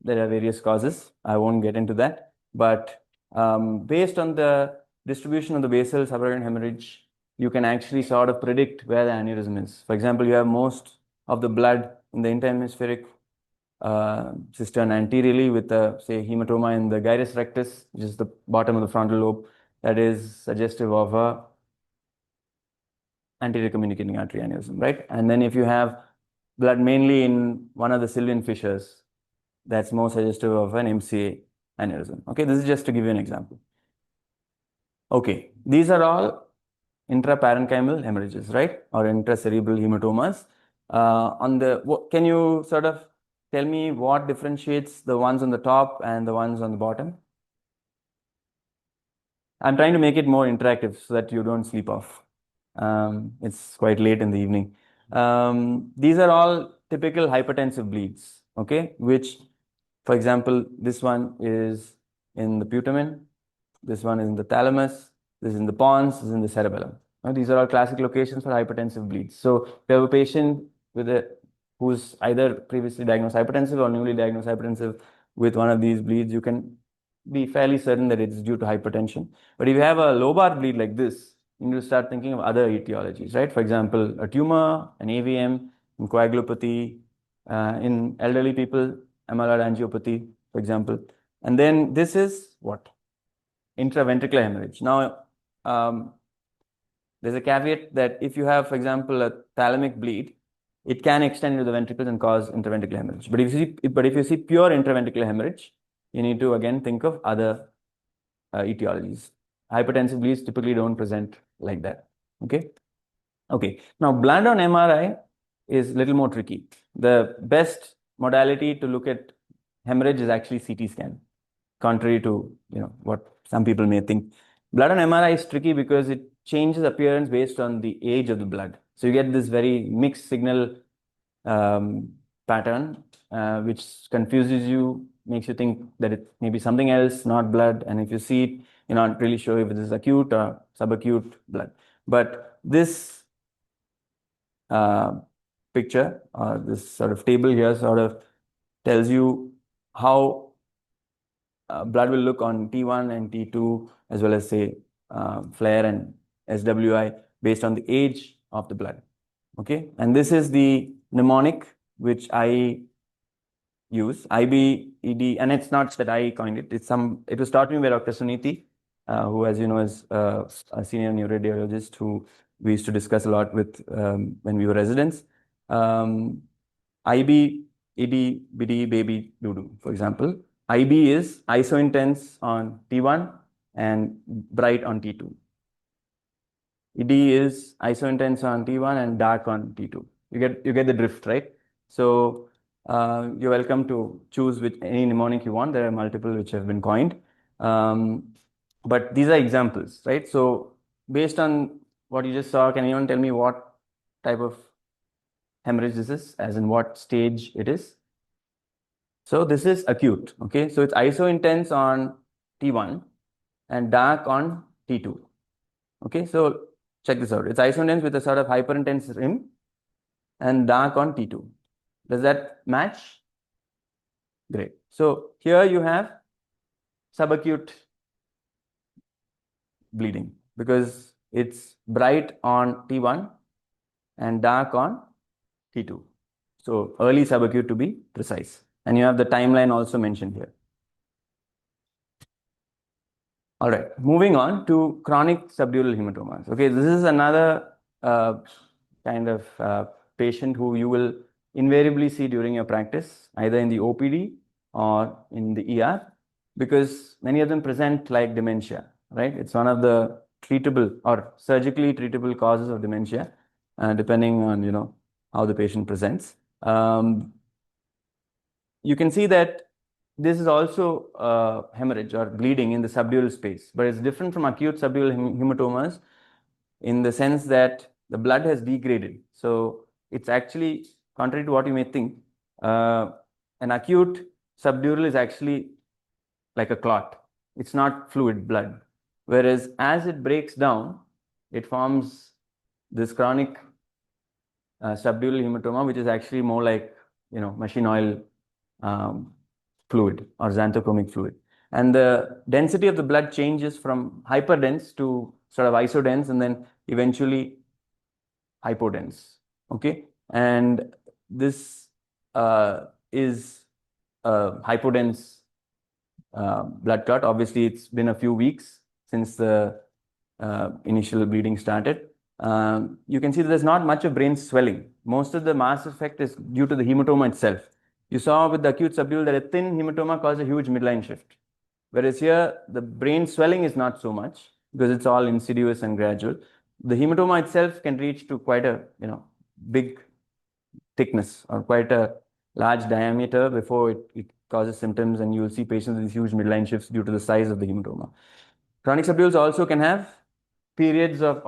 There are various causes. I won't get into that, but based on the distribution of the basal subarachnoid hemorrhage, you can actually sort of predict where the aneurysm is. For example, you have most of the blood in the interhemispheric cistern anteriorly, with say hematoma in the gyrus rectus, which is the bottom of the frontal lobe, that is suggestive of a anterior communicating artery aneurysm, right? And then if you have blood mainly in one of the Sylvian fissures. That's more suggestive of an MCA aneurysm. Okay, this is just to give you an example. Okay, these are all intraparenchymal hemorrhages, right? Or intracerebral hematomas. Can you sort of tell me what differentiates the ones on the top and the ones on the bottom? I'm trying to make it more interactive so that you don't sleep off. It's quite late in the evening. These are all typical hypertensive bleeds, okay? Which, for example, this one is in the putamen, this one is in the thalamus, this is in the pons, this is in the cerebellum. These are all classic locations for hypertensive bleeds. So if you have a patient who's either previously diagnosed hypertensive or newly diagnosed hypertensive with one of these bleeds, you can be fairly certain that it's due to hypertension. But if you have a lobar bleed like this, you need to start thinking of other etiologies, right? For example, a tumor, an AVM, and coagulopathy, in elderly people, amyloid angiopathy, for example. And then this is what? Intraventricular hemorrhage. Now, there's a caveat that if you have, for example, a thalamic bleed, it can extend into the ventricles and cause intraventricular hemorrhage. But if you see pure intraventricular hemorrhage, you need to again think of other etiologies. Hypertensive bleeds typically don't present like that. Okay. Okay. Now, blood on MRI is a little more tricky. The best modality to look at hemorrhage is actually CT scan, contrary to what some people may think. Blood on MRI is tricky because it changes appearance based on the age of the blood. So you get this very mixed signal pattern, which confuses you, makes you think that it may be something else, not blood. And if you see it, you're not really sure if it is acute or subacute blood. But this picture or this sort of table here sort of tells you how blood will look on T1 and T2, as well as say flare and SWI based on the age of the blood. Okay, and this is the mnemonic which I use, IBED, and it's not that I coined it. It was taught me by Dr. Suniti, who, as you know, is a senior neuroradiologist who we used to discuss a lot with when we were residents. IB, ED, BD, baby, doodoo, for example. IB is iso-intense on T1 and bright on T2. ED is iso-intense on T1 and dark on T2. You get the drift, right? So you're welcome to choose any mnemonic you want. There are multiple which have been coined. But these are examples, right? So based on what you just saw, can anyone tell me what type of hemorrhage this is, as in what stage it is? So this is acute, okay? So it's iso-intense on T1 and dark on T2, okay? So check this out. It's iso-intense with a sort of hyperintense rim and dark on T2. Does that match? Great. So here you have subacute bleeding because it's bright on T1 and dark on T2. So early subacute to be precise. And you have the timeline also mentioned here. All right, moving on to chronic subdural hematomas. Okay, this is another kind of patient who you will invariably see during your practice, either in the OPD or in the ER, because many of them present like dementia, right? It's one of the treatable or surgically treatable causes of dementia, depending on how the patient presents. You can see that this is also hemorrhage or bleeding in the subdural space, but it's different from acute subdural hematomas in the sense that the blood has degraded. So it's actually, contrary to what you may think, an acute subdural is actually like a clot. It's not fluid blood. Whereas as it breaks down, it forms this chronic subdural hematoma, which is actually more like machine oil fluid or xanthochromic fluid. And the density of the blood changes from hyperdense to sort of isodense and then eventually hypodense. Okay. And this is a hypodense blood clot. Obviously, it's been a few weeks since the initial bleeding started. you can see that there's not much of brain swelling. Most of the mass effect is due to the hematoma itself. You saw with the acute subdural that a thin hematoma caused a huge midline shift. Whereas here, the brain swelling is not so much because it's all insidious and gradual. The hematoma itself can reach to quite a big thickness or quite a large diameter before it causes symptoms, and you will see patients with huge midline shifts due to the size of the hematoma. Chronic subduals also can have periods of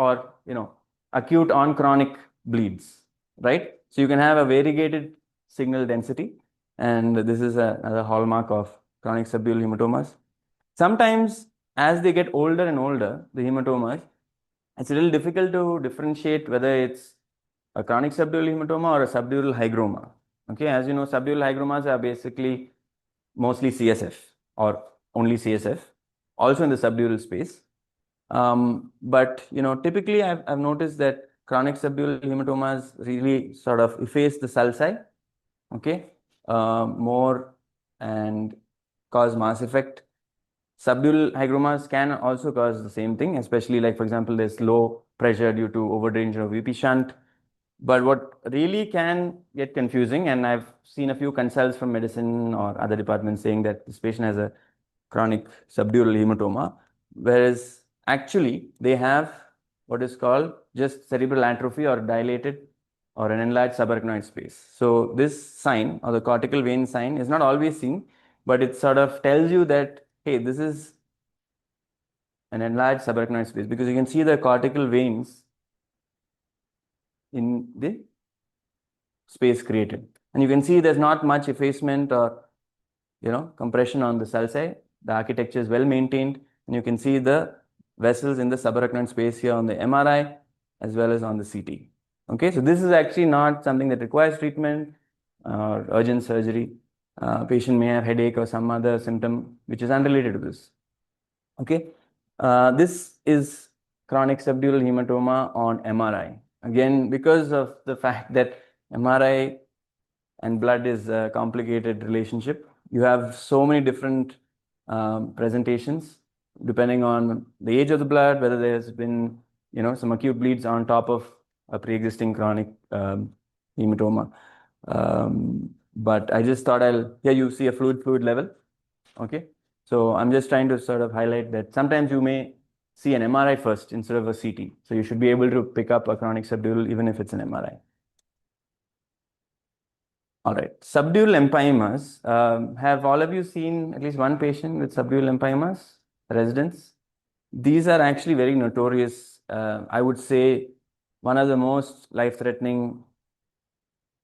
acute on chronic bleeds, right? So you can have a variegated signal density, and this is another hallmark of chronic subdural hematomas. Sometimes as they get older and older, the hematomas, it's a little difficult to differentiate whether it's a chronic subdural hematoma or a subdural hygroma. Okay, as you know, subdural hygromas are basically mostly CSF or only CSF, also in the subdural space. But typically I've noticed that chronic subdural hematomas really sort of efface the sulci, okay, more and cause mass effect. Subdural hygromas can also cause the same thing, especially like, for example, there's low pressure due to overdrainage of VP shunt. But what really can get confusing, and I've seen a few consults from medicine or other departments saying that this patient has a chronic subdural hematoma, whereas actually they have what is called just cerebral atrophy or dilated or an enlarged subarachnoid space. So this sign or the cortical vein sign is not always seen, but it sort of tells you that, hey, this is an enlarged subarachnoid space, because you can see the cortical veins in the space created. And you can see there's not much effacement or compression on the sulci. The architecture is well maintained, and you can see the vessels in the subarachnoid space here on the MRI as well as on the CT. Okay, so this is actually not something that requires treatment or urgent surgery. Patient may have headache or some other symptom which is unrelated to this. Okay, this is chronic subdural hematoma on MRI. Again, because of the fact that MRI and blood is a complicated relationship, you have so many different presentations depending on the age of the blood, whether there's been some acute bleeds on top of a pre-existing chronic hematoma. But I just thought here you see a fluid level. Okay, so I'm just trying to sort of highlight that sometimes you may see an MRI first instead of a CT. So you should be able to pick up a chronic subdural even if it's an MRI. All right, subdural empyemas. Have all of you seen at least one patient with subdural empyemas, residents? These are actually very notorious. I would say one of the most life-threatening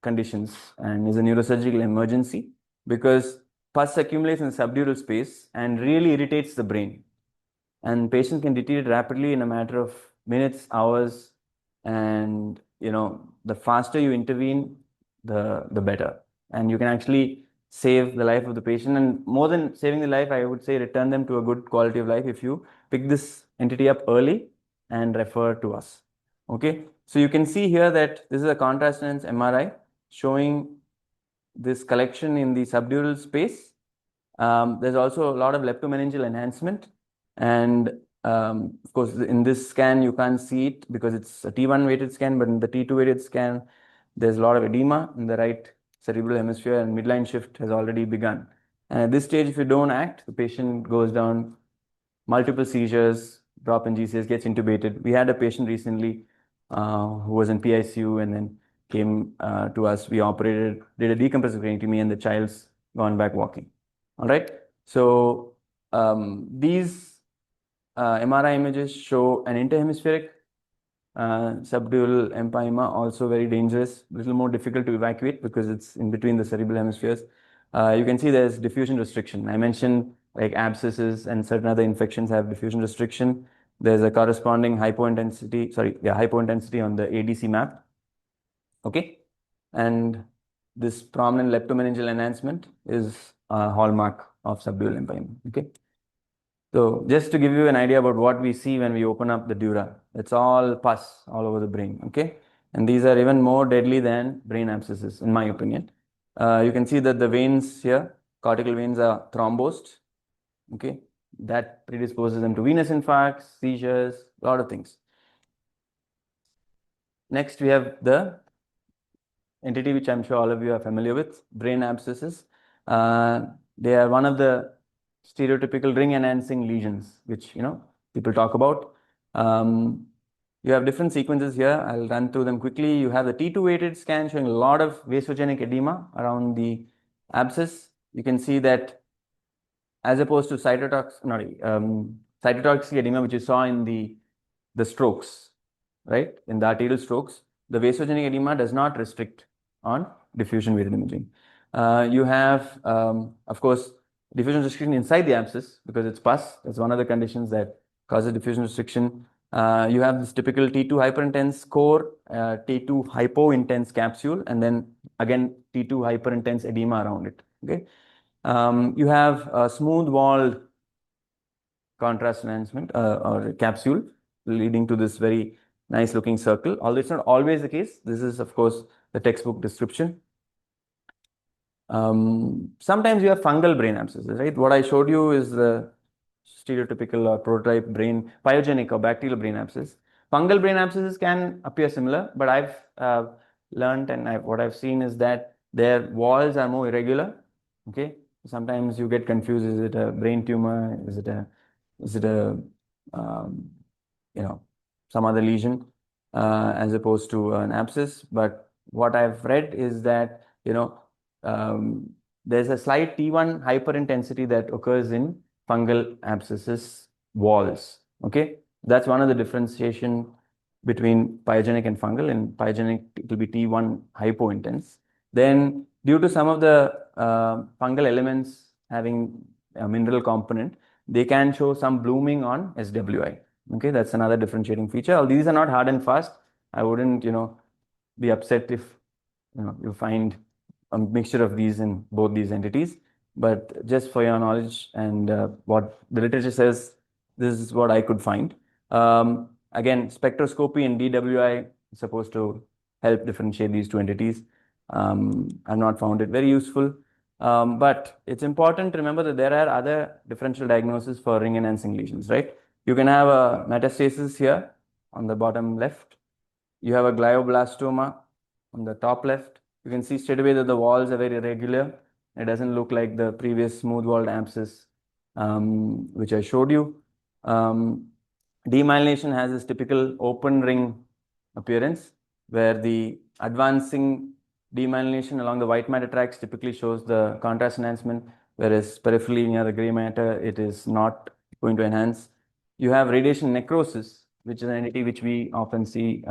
conditions, and is a neurosurgical emergency, because pus accumulates in the subdural space and really irritates the brain. And patients can deteriorate rapidly in a matter of minutes, hours, and the faster you intervene, the better. And you can actually save the life of the patient, and more than saving the life, I would say return them to a good quality of life if you pick this entity up early and refer to us. Okay, so you can see here that this is a contrast lens MRI showing this collection in the subdural space. There's also a lot of leptomeningeal enhancement, and of course in this scan you can't see it because it's a T1 weighted scan, but in the T2 weighted scan there's a lot of edema in the right cerebral hemisphere, and midline shift has already begun. And at this stage, if you don't act, the patient goes down, multiple seizures, drop in GCS, gets intubated. We had a patient recently who was in PICU and then came to us. We operated, did a decompressive craniotomy, and the child's gone back walking. All right. So these MRI images show an interhemispheric subdural empyema, also very dangerous, a little more difficult to evacuate because it's in between the cerebral hemispheres. You can see there's diffusion restriction. I mentioned like abscesses and certain other infections have diffusion restriction. There's a corresponding hypointensity on the ADC map. Okay, and this prominent leptomeningeal enhancement is a hallmark of subdural empyema. Okay. So just to give you an idea about what we see when we open up the dura, it's all pus all over the brain, okay? And these are even more deadly than brain abscesses, in my opinion. You can see that the veins here, cortical veins, are thrombosed, okay? That predisposes them to venous infarcts, seizures, a lot of things. Next, we have the entity which I'm sure all of you are familiar with, brain abscesses. They are one of the stereotypical ring enhancing lesions, which people talk about. You have different sequences here. I'll run through them quickly. You have the T2 weighted scan showing a lot of vasogenic edema around the abscess. You can see that as opposed to cytotoxic edema, which you saw in the strokes, right? In the arterial strokes, the vasogenic edema does not restrict on diffusion weighted imaging. You have, of course, diffusion restriction inside the abscess because it's pus. That's one of the conditions that causes diffusion restriction. You have this typical T2 hyperintense core, T2 hypointense capsule, and then again T2 hyperintense edema around it. Okay. You have a smooth walled contrast enhancement or capsule leading to this very nice looking circle. Although it's not always the case. This is, of course, the textbook description. Sometimes you have fungal brain abscesses, right? What I showed you is the stereotypical or prototype brain, pyogenic or bacterial brain abscess. Fungal brain abscesses can appear similar, but I've learned and what I've seen is that their walls are more irregular. Okay, sometimes you get confused. Is it a brain tumor? Is it a some other lesion as opposed to an abscess? But what I've read is that there's a slight T1 hyperintensity that occurs in fungal abscesses walls. Okay, that's one of the differentiation between pyogenic and fungal. In pyogenic, it will be T1 hypointense. Then, due to some of the fungal elements having a mineral component, they can show some blooming on SWI. Okay, that's another differentiating feature. All these are not hard and fast. I wouldn't, be upset if you find a mixture of these in both these entities. But just for your knowledge and what the literature says, this is what I could find. Again, spectroscopy and DWI is supposed to help differentiate these two entities. I've not found it very useful. But it's important to remember that there are other differential diagnoses for ring enhancing lesions, right? You can have a metastasis here on the bottom left. You have a glioblastoma on the top left. You can see straight away that the walls are very irregular. It doesn't look like the previous smooth walled abscess, which I showed you. Demyelination has this typical open ring appearance where the advancing demyelination along the white matter tracks typically shows the contrast enhancement, whereas peripherally near the gray matter, it is not going to enhance. You have radiation necrosis, which is an entity which we often see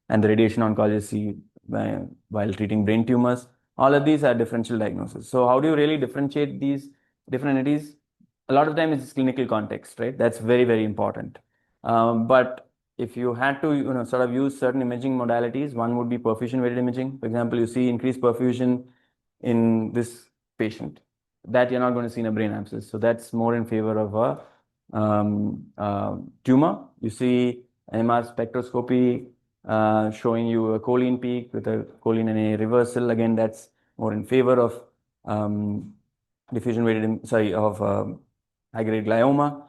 and the radiation oncologists see while treating brain tumors. All of these are differential diagnoses. So how do you really differentiate these different entities? A lot of time it's clinical context, right? That's very, very important. But if you had to, sort of use certain imaging modalities, one would be perfusion weighted imaging. For example, you see increased perfusion in this patient that you're not going to see in a brain abscess. So that's more in favor of a tumor. You see MR spectroscopy showing you a choline peak with a choline NA reversal. Again, that's more in favor of diffusion weighted, of high-grade glioma.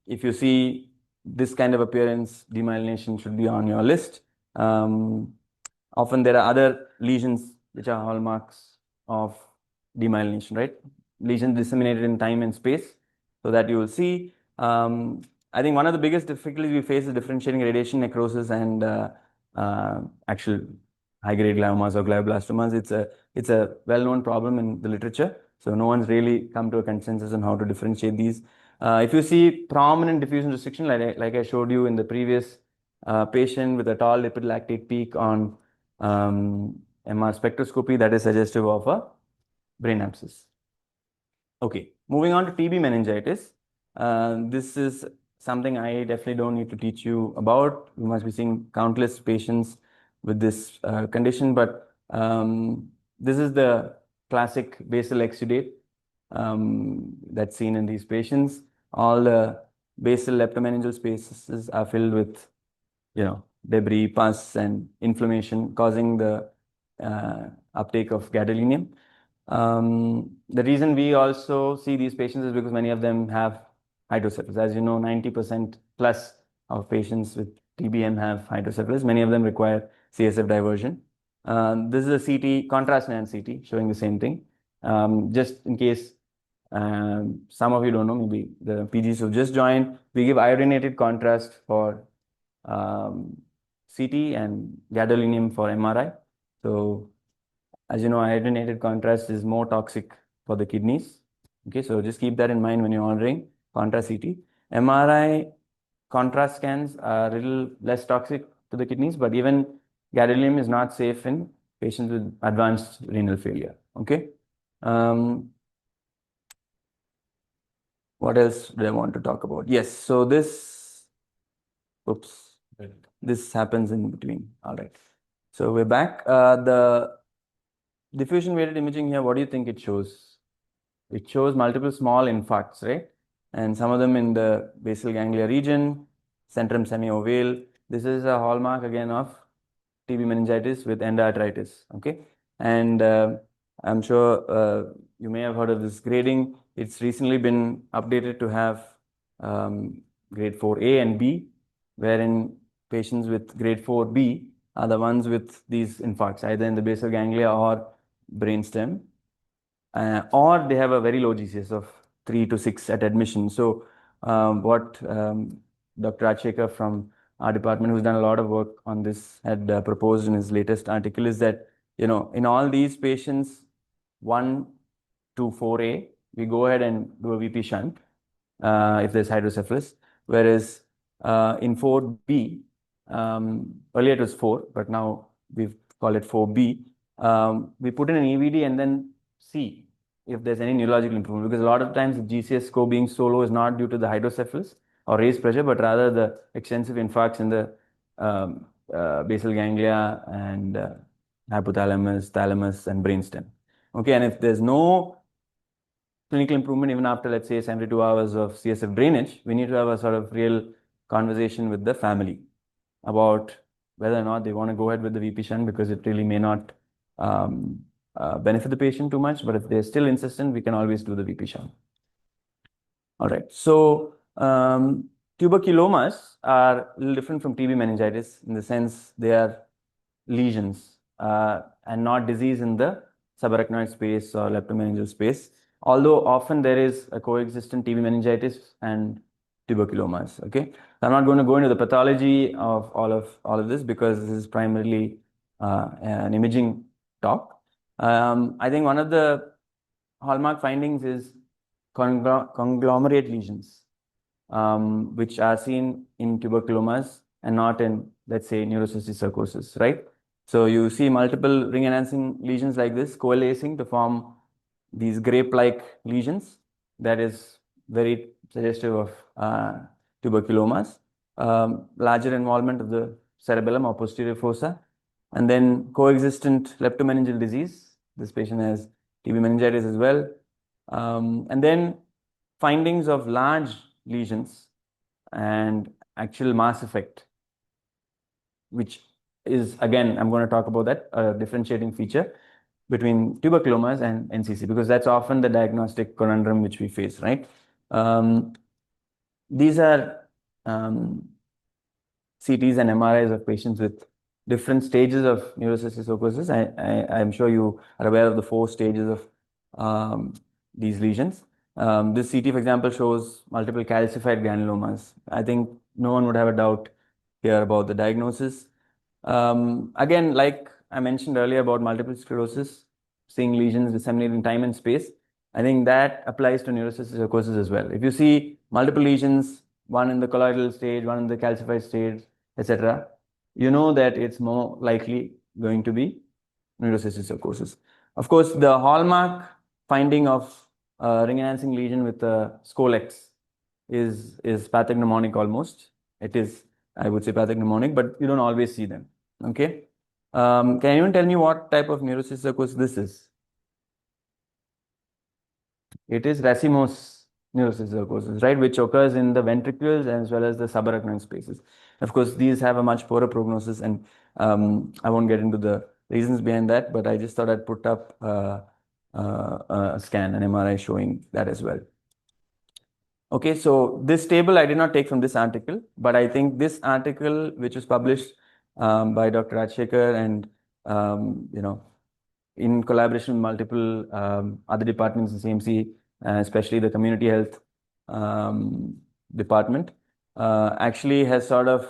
If you see this kind of appearance, demyelination should be on your list. Often there are other lesions which are hallmarks of demyelination, right? Lesions disseminated in time and space, so that you will see. I think one of the biggest difficulties we face is differentiating radiation necrosis and actual high-grade gliomas or glioblastomas. It's a well-known problem in the literature, so no one's really come to a consensus on how to differentiate these. If you see prominent diffusion restriction, like I showed you in the previous patient with a tall lipid lactate peak on MR spectroscopy, that is suggestive of a brain abscess. Okay, moving on to TB meningitis. This is something I definitely don't need to teach you about. You must be seeing countless patients with this condition, but this is the classic basal exudate that's seen in these patients. All the basal leptomeningeal spaces are filled with, debris, pus, and inflammation, causing the uptake of gadolinium. The reason we also see these patients is because many of them have hydrocephalus. As you know, 90% plus of patients with TBM have hydrocephalus. Many of them require CSF diversion. This is a CT, contrast enhanced CT, showing the same thing. Just in case some of you don't know, maybe the PGs who just joined, we give iodinated contrast for CT and gadolinium for MRI. So as you know, iodinated contrast is more toxic for the kidneys. Okay, so just keep that in mind when you're ordering contrast CT. MRI contrast scans are a little less toxic to the kidneys, but even gadolinium is not safe in patients with advanced renal failure. Okay. What else do I want to talk about? Yes, so this, oops, this happens in between. All right. So we're back. The diffusion weighted imaging here, what do you think it shows? It shows multiple small infarcts, right? And some of them in the basal ganglia region, centrum semiovale. This is a hallmark again of TB meningitis with endarteritis. Okay, and I'm sure you may have heard of this grading. It's recently been updated to have grade 4A and B, wherein patients with grade 4B are the ones with these infarcts, either in the basal ganglia or brainstem, or they have a very low GCS of 3 to 6 at admission. So what Dr. Rajshekar from our department, who's done a lot of work on this, had proposed in his latest article is that, you know, in all these patients 1 to 4A, we go ahead and do a VP shunt if there's hydrocephalus, whereas in 4B, earlier it was 4, but now we've called it 4B, we put in an EVD and then see if there's any neurological improvement, because a lot of times the GCS score being so low is not due to the hydrocephalus or raised pressure, but rather the extensive infarcts in the basal ganglia and hypothalamus, thalamus, and brainstem. Okay, and if there's no clinical improvement even after, let's say, 72 hours of CSF drainage, we need to have a sort of real conversation with the family about whether or not they want to go ahead with the VP shunt, because it really may not benefit the patient too much. But if they're still insistent, we can always do the VP shunt. All right. So tuberculomas are a little different from TB meningitis in the sense they are lesions and not disease in the subarachnoid space or leptomeningeal space. Although often there is a coexistent TB meningitis and tuberculomas. Okay, so I'm not going to go into the pathology of all of this, because this is primarily an imaging talk. I think one of the hallmark findings is conglomerate lesions, which are seen in tuberculomas and not in, let's say, neurocystic sarcosis, right? So you see multiple ring enhancing lesions like this coalescing to form these grape-like lesions. That is very suggestive of tuberculomas. Larger involvement of the cerebellum or posterior fossa, and then coexistent leptomeningeal disease. This patient has TB meningitis as well. And then findings of large lesions and actual mass effect, which is, again, I'm going to talk about that, a differentiating feature between tuberculomas and NCC, because that's often the diagnostic conundrum which we face, right? These are CTs and MRIs of patients with different stages of neurocystic sarcosis. I'm sure you are aware of the 4 stages of these lesions. This CT, for example, shows multiple calcified granulomas. I think no one would have a doubt here about the diagnosis. Again, like I mentioned earlier about multiple sclerosis, seeing lesions disseminated in time and space, I think that applies to neurocystic sarcosis as well. If you see multiple lesions, one in the colloidal stage, one in the calcified stage, etc., you know that it's more likely going to be neurocystic sarcosis. Of course, the hallmark finding of ring enhancing lesion with a Scolex is pathognomonic almost. It is, I would say, pathognomonic, but you don't always see them. Okay. Can anyone tell me what type of neurocystic sarcosis this is? It is racemose neurocystic sarcosis, right, which occurs in the ventricles as well as the subarachnoid spaces. Of course, these have a much poorer prognosis, and I won't get into the reasons behind that, but I just thought I'd put up a scan, an MRI showing that as well. Okay, so this table I did not take from this article, but I think this article, which was published by Dr. Rajshekar and in collaboration with multiple other departments in CMC, especially the community health department, actually has sort of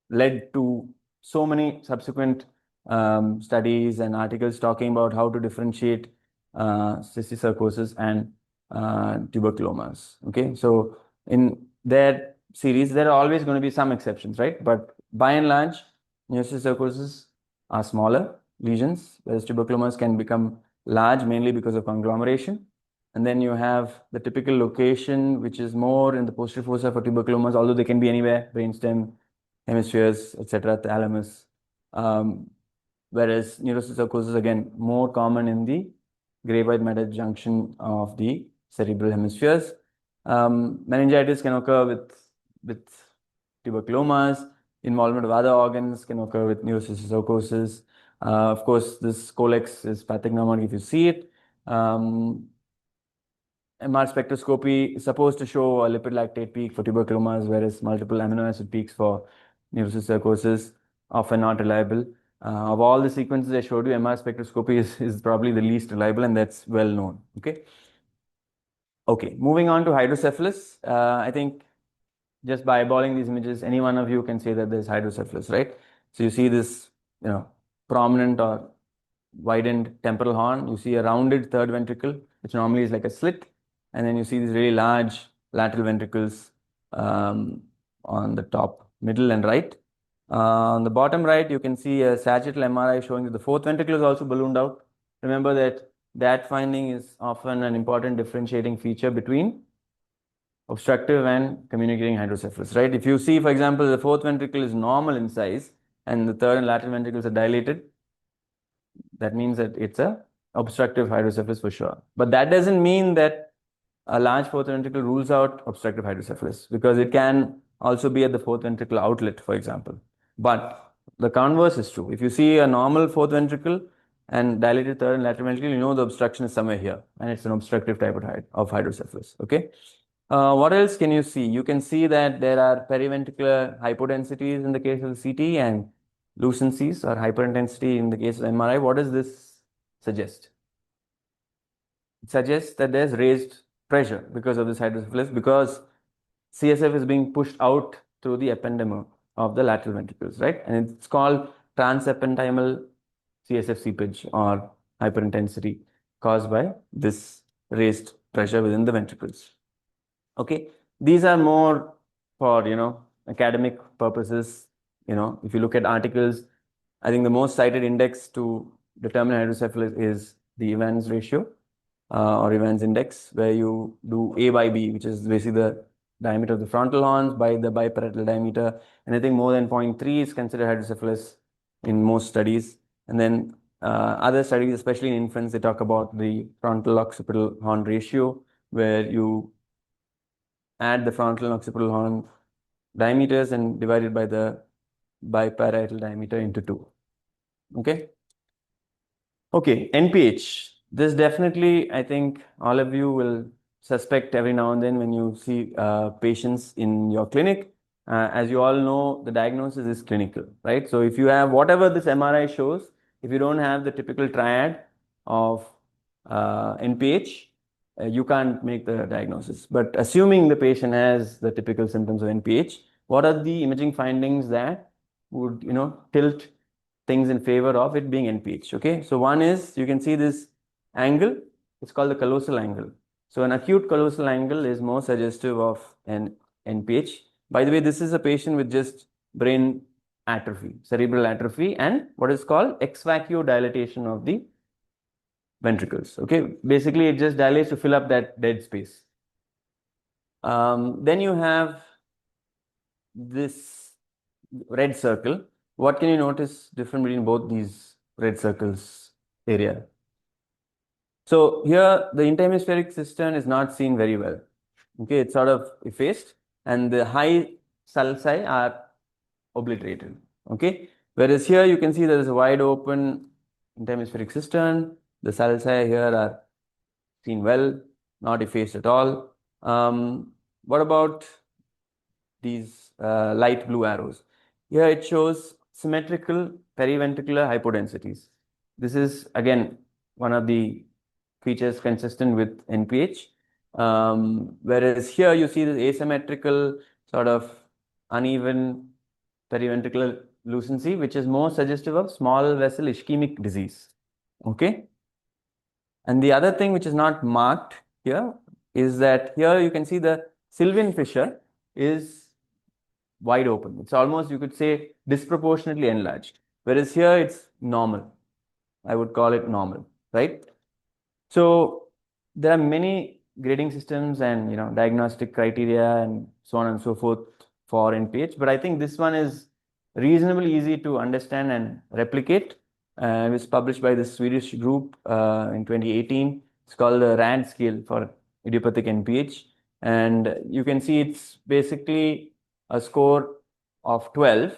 led to so many subsequent studies and articles talking about how to differentiate cysticercosis and tuberculomas. Okay, so in their series, there are always going to be some exceptions, right? But by and large, cysticercosis are smaller lesions, whereas tuberculomas can become large mainly because of conglomeration. And then you have the typical location, which is more in the posterior fossa for tuberculomas, although they can be anywhere, brainstem, hemispheres, etc., thalamus. Whereas neurocysticercosis again more common in the gray-white matter junction of the cerebral hemispheres. Meningitis can occur with tuberculomas. Involvement of other organs can occur with neurocysticercosis. Of course, this colex is pathognomonic if you see it. MR spectroscopy is supposed to show a lipid lactate peak for tuberculomas, whereas multiple amino acid peaks for neurocysticercosis often not reliable. Of all the sequences I showed you, MR spectroscopy is probably the least reliable, and that's well known. Okay, moving on to hydrocephalus. I think just by eyeballing these images, any one of you can say that there's hydrocephalus, right? So you see this, prominent or widened temporal horn. You see a rounded third ventricle, which normally is like a slit, and then you see these really large lateral ventricles on the top, middle, and right. On the bottom right, you can see a sagittal MRI showing that the fourth ventricle is also ballooned out. Remember that finding is often an important differentiating feature between obstructive and communicating hydrocephalus, right? If you see, for example, the fourth ventricle is normal in size and the third and lateral ventricles are dilated, that means that it's a obstructive hydrocephalus for sure. But that doesn't mean that a large fourth ventricle rules out obstructive hydrocephalus, because it can also be at the fourth ventricle outlet, for example. But the converse is true. If you see a normal fourth ventricle and dilated third and lateral ventricle, you know the obstruction is somewhere here, and it's an obstructive type of hydrocephalus. Okay. What else can you see? You can see that there are periventricular hypodensities in the case of the CT and lucencies or hyperintensity in the case of MRI. What does this suggest? It suggests that there's raised pressure because of this hydrocephalus, because CSF is being pushed out through the ependyma of the lateral ventricles, right? And it's called transependymal CSF seepage or hyperintensity caused by this raised pressure within the ventricles. Okay, these are more for academic purposes. If you look at articles, I think the most cited index to determine hydrocephalus is the Evans ratio or Evans index, where you do A by B, which is basically the diameter of the frontal horns by the biparietal diameter. Anything more than 0.3 is considered hydrocephalus in most studies. And then other studies, especially in infants, they talk about the frontal occipital horn ratio, where you add the frontal and occipital horn diameters and divide it by the biparietal diameter into 2. Okay. Okay, NPH. This definitely, I think all of you will suspect every now and then when you see patients in your clinic. As you all know, the diagnosis is clinical, right? So if you have whatever this MRI shows, if you don't have the typical triad of NPH, you can't make the diagnosis. But assuming the patient has the typical symptoms of NPH, what are the imaging findings that would tilt things in favor of it being NPH? Okay, so one is, you can see this angle, it's called the callosal angle. So an acute callosal angle is more suggestive of an NPH. By the way, this is a patient with just brain atrophy, cerebral atrophy, and what is called ex vacuo dilatation of the ventricles. Okay, basically it just dilates to fill up that dead space. Then you have this red circle. What can you notice different between both these red circles area? So here the interhemispheric cistern is not seen very well. Okay, it's sort of effaced, and the high sulci are obliterated. Okay, whereas here you can see there is a wide open interhemispheric cistern. The sulci here are seen well, not effaced at all. What about these light blue arrows? Here it shows symmetrical periventricular hypodensities. This is again one of the features consistent with NPH. Whereas here you see this asymmetrical sort of uneven periventricular lucency, which is more suggestive of small vessel ischemic disease. Okay. And the other thing which is not marked here is that here you can see the Sylvian fissure is wide open. It's almost, you could say, disproportionately enlarged. Whereas here it's normal. I would call it normal, right? So there are many grading systems and diagnostic criteria and so on and so forth for NPH, but I think this one is reasonably easy to understand and replicate. It was published by this Swedish group in 2018. It's called the RAD scale for idiopathic NPH, and you can see it's basically a score of 12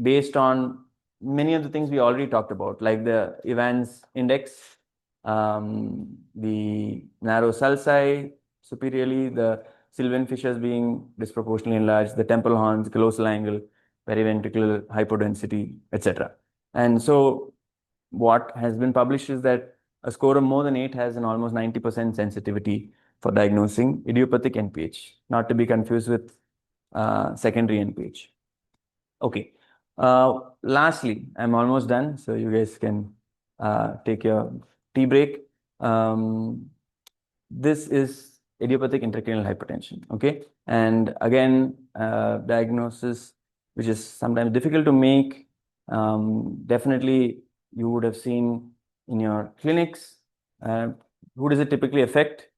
based on many of the things we already talked about, like the Evans index, the narrow sulci superiorly, the Sylvian fissures being disproportionately enlarged, the temporal horns, callosal angle, periventricular hypodensity, etc. And so what has been published is that a score of more than 8 has an almost 90% sensitivity for diagnosing idiopathic NPH, not to be confused with secondary NPH. Okay. Lastly, I'm almost done, so you guys can take your tea break. This is idiopathic intracranial hypertension. Okay, and again, diagnosis which is sometimes difficult to make. Definitely, you would have seen in your clinics. Who does it typically affect?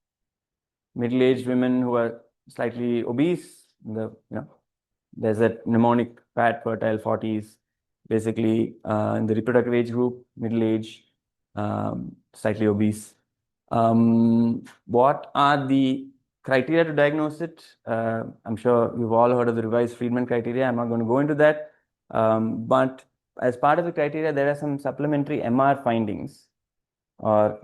Middle-aged women who are slightly obese. There's that mnemonic fat fertile 40s, basically in the reproductive age group, middle age, slightly obese. What are the criteria to diagnose it? I'm sure you've all heard of the revised Friedman criteria. I'm not going to go into that. But as part of the criteria, there are some supplementary MR findings or,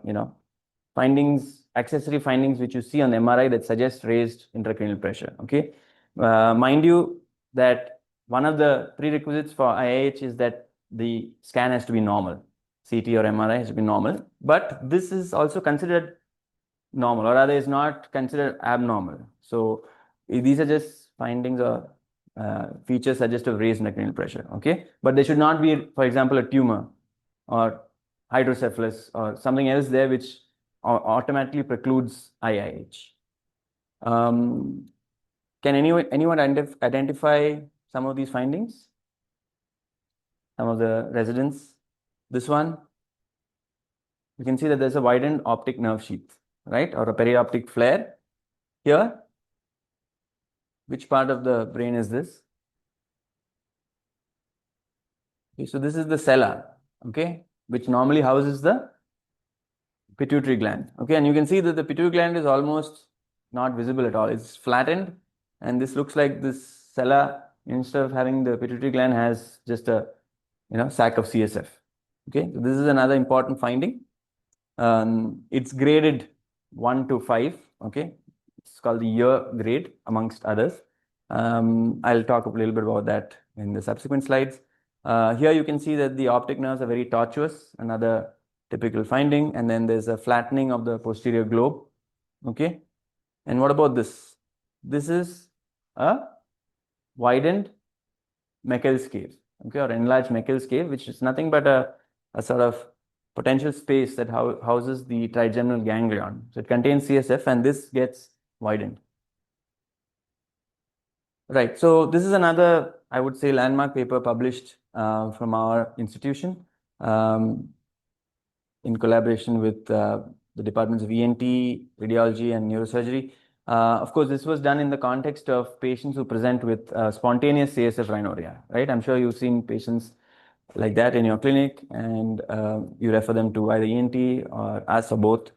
accessory findings which you see on the MRI that suggest raised intracranial pressure. Okay. Mind you, that one of the prerequisites for IIH is that the scan has to be normal. CT or MRI has to be normal, but this is also considered normal, or rather is not considered abnormal. So these are just findings or features suggestive of raised intracranial pressure. Okay, but there should not be, for example, a tumor or hydrocephalus or something else there which automatically precludes IIH. Can anyone identify some of these findings? Some of the residents? This one, you can see that there's a widened optic nerve sheath, right? Or a perioptic flare. Here, which part of the brain is this? Okay, so this is the sella, okay, which normally houses the pituitary gland. Okay, and you can see that the pituitary gland is almost not visible at all. It's flattened, and this looks like this sella, instead of having the pituitary gland, has just a sac of CSF. Okay, so this is another important finding. It's graded 1 to 5. Okay, it's called the year grade amongst others. I'll talk a little bit about that in the subsequent slides. Here you can see that the optic nerves are very tortuous, another typical finding, and then there's a flattening of the posterior globe. Okay, and what about this? This is a widened Meckel's cave, okay, or enlarged Meckel's cave, which is nothing but a sort of potential space that houses the trigeminal ganglion. So it contains CSF, and this gets widened. Right. So this is another, I would say, landmark paper published from our institution in collaboration with the departments of ENT, radiology, and neurosurgery. Of course, this was done in the context of patients who present with spontaneous CSF rhinorrhea, right? I'm sure you've seen patients like that in your clinic, and you refer them to either ENT or us or both.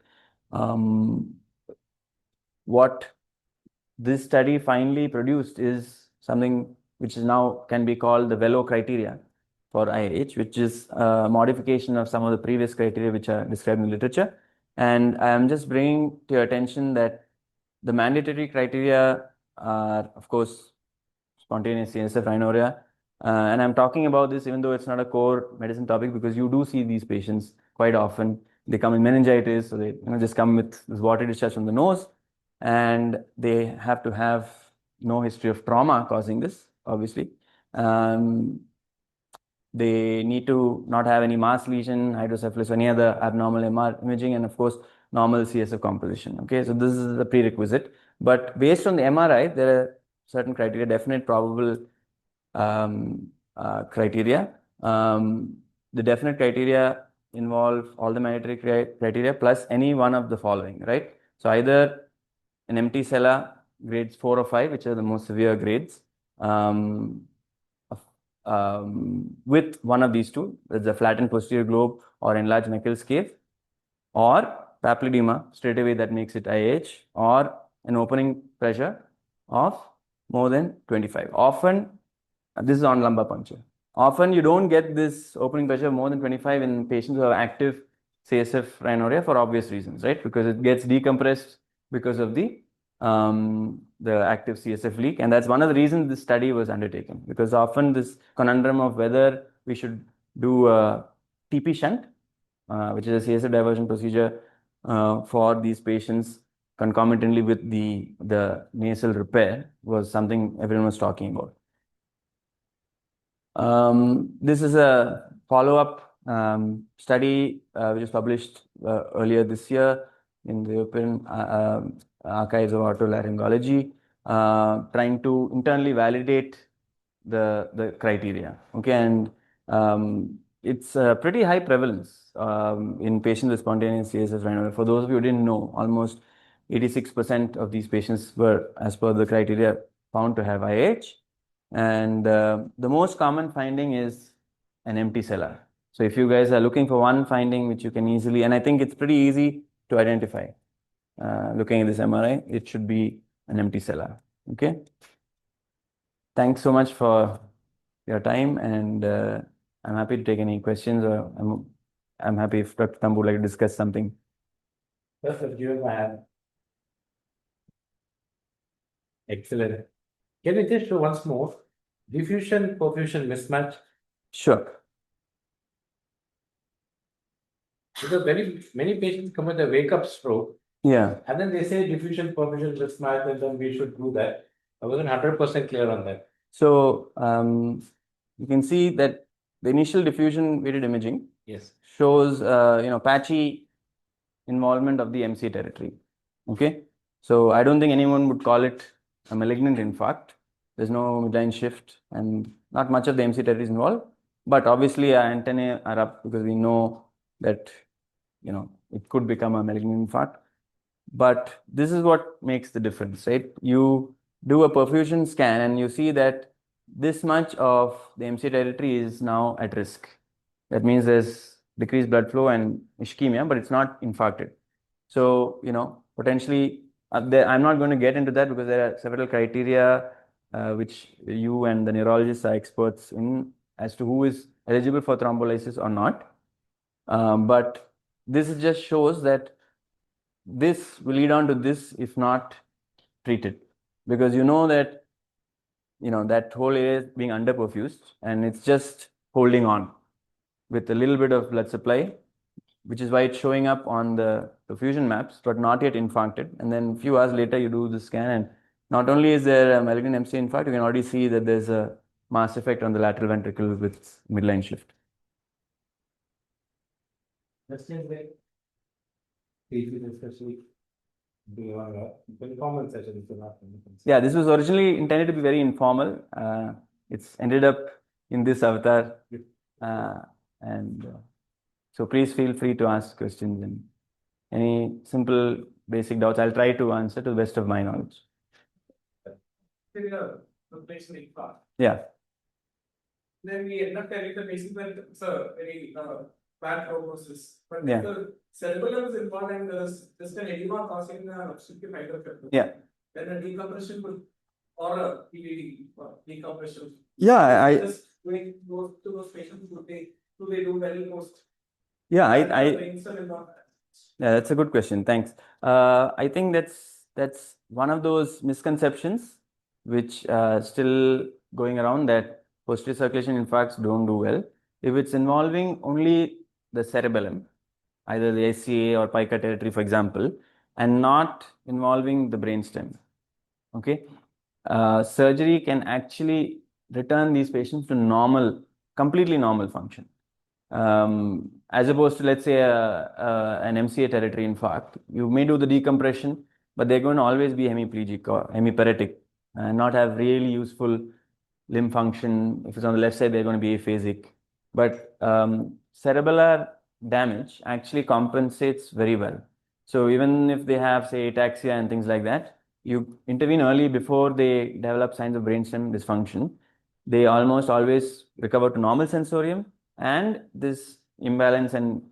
What this study finally produced is something which is now can be called the Velo criteria for IIH, which is a modification of some of the previous criteria which are described in the literature. And I'm just bringing to your attention that the mandatory criteria are, of course, spontaneous CSF rhinorrhea. And I'm talking about this even though it's not a core medicine topic, because you do see these patients quite often. They come in meningitis, so they just come with this water discharge from the nose, and they have to have no history of trauma causing this, obviously. They need to not have any mass lesion, hydrocephalus, or any other abnormal MR imaging, and of course, normal CSF composition. Okay, so this is the prerequisite. But based on the MRI, there are certain criteria, definite, probable criteria. The definite criteria involve all the mandatory criteria plus any one of the following, right? So either an empty cella, grades 4 or 5, which are the most severe grades, with one of these two, that's a flattened posterior globe or enlarged Meckel's cave, or papilledema, straight away that makes it IH, or an opening pressure of more than 25. Often, this is on lumbar puncture. Often you don't get this opening pressure more than 25 in patients who have active CSF rhinorrhea for obvious reasons, right? Because it gets decompressed because of the active CSF leak. And that's one of the reasons this study was undertaken, because often this conundrum of whether we should do a TP shunt, which is a CSF diversion procedure for these patients concomitantly with the nasal repair, was something everyone was talking about. This is a follow-up study which was published earlier this year in the European Archives of Otolaryngology, trying to internally validate the criteria. Okay, and it's a pretty high prevalence in patients with spontaneous CSF rhinorrhea. For those of you who didn't know, almost 86% of these patients were, as per the criteria, found to have IH. And the most common finding is an empty cellar. So if you guys are looking for one finding which you can easily, and I think it's pretty easy to identify, looking at this MRI, it should be an empty cellar. Okay. Thanks so much for your time, and I'm happy to take any questions, or I'm happy if Dr. Thambu would like to discuss something. Perfect, you have. Excellent. Can you just show once more diffusion perfusion mismatch? Sure. Because many patients come with a wake up stroke. Yeah. And then they say diffusion perfusion mismatch, and then we should do that. I wasn't 100% clear on that. So you can see that the initial diffusion weighted imaging, yes, shows patchy involvement of the MC territory. Okay, so I don't think anyone would call it a malignant infarct. There's no midline shift and not much of the MC territory is involved. But obviously our antennae are up because we know that it could become a malignant infarct. But this is what makes the difference, right? You do a perfusion scan and you see that this much of the MC territory is now at risk. That means there's decreased blood flow and ischemia, but it's not infarcted. So, potentially, I'm not going to get into that because there are several criteria which you and the neurologists are experts in as to who is eligible for thrombolysis or not. But this just shows that this will lead on to this if not treated, because that that whole area is being underperfused and it's just holding on with a little bit of blood supply, which is why it's showing up on the perfusion maps, but not yet infarcted. And then a few hours later, you do the scan, and not only is there a malignant MC infarct, you can already see that there's a mass effect on the lateral ventricle with midline shift. Informal session. Yeah, this was originally intended to be very informal. It's ended up in this avatar. So please feel free to ask questions and any simple basic doubts. I'll try to answer to the best of my knowledge. Yeah. Then we end up telling the patient that it's a very bad prognosis. But if the cerebellum is involved and there's just an edema causing an obstructive hydrocephalus, then a decompression would, or a PVD decompression. Yeah, I just going to those patients, do they do well post? Yeah, Yeah, that's a good question. Thanks. I think that's one of those misconceptions which still going around, that posterior circulation infarcts don't do well if it's involving only the cerebellum, either the SCA or pica territory, for example, and not involving the brainstem. Okay, surgery can actually return these patients to normal, completely normal function. As opposed to, let's say, an MCA territory infarct, you may do the decompression, but they're going to always be hemiplegic or hemiparetic and not have really useful limb function. If it's on the left side, they're going to be aphasic. But cerebellar damage actually compensates very well. So even if they have, say, ataxia and things like that, you intervene early before they develop signs of brainstem dysfunction, they almost always recover to normal sensorium, and this imbalance and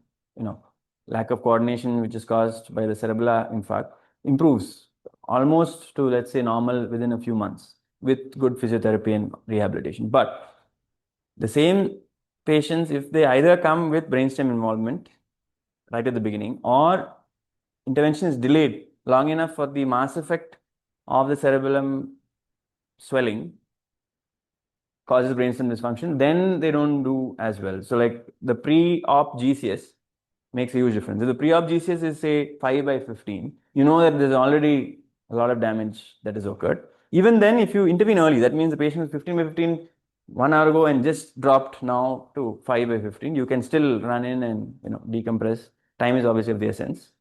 lack of coordination which is caused by the cerebellar infarct improves almost to, let's say, normal within a few months with good physiotherapy and rehabilitation. But the same patients, if they either come with brainstem involvement right at the beginning, or intervention is delayed long enough for the mass effect of the cerebellum swelling causes brainstem dysfunction, then they don't do as well. So like the pre-op GCS makes a huge difference. If the pre-op GCS is, say, 5/15, you know that there's already a lot of damage that has occurred. Even then, if you intervene early, that means the patient was 15/15 1 hour ago and just dropped now to 5/15. You can still run in and decompress. Time is obviously of the essence.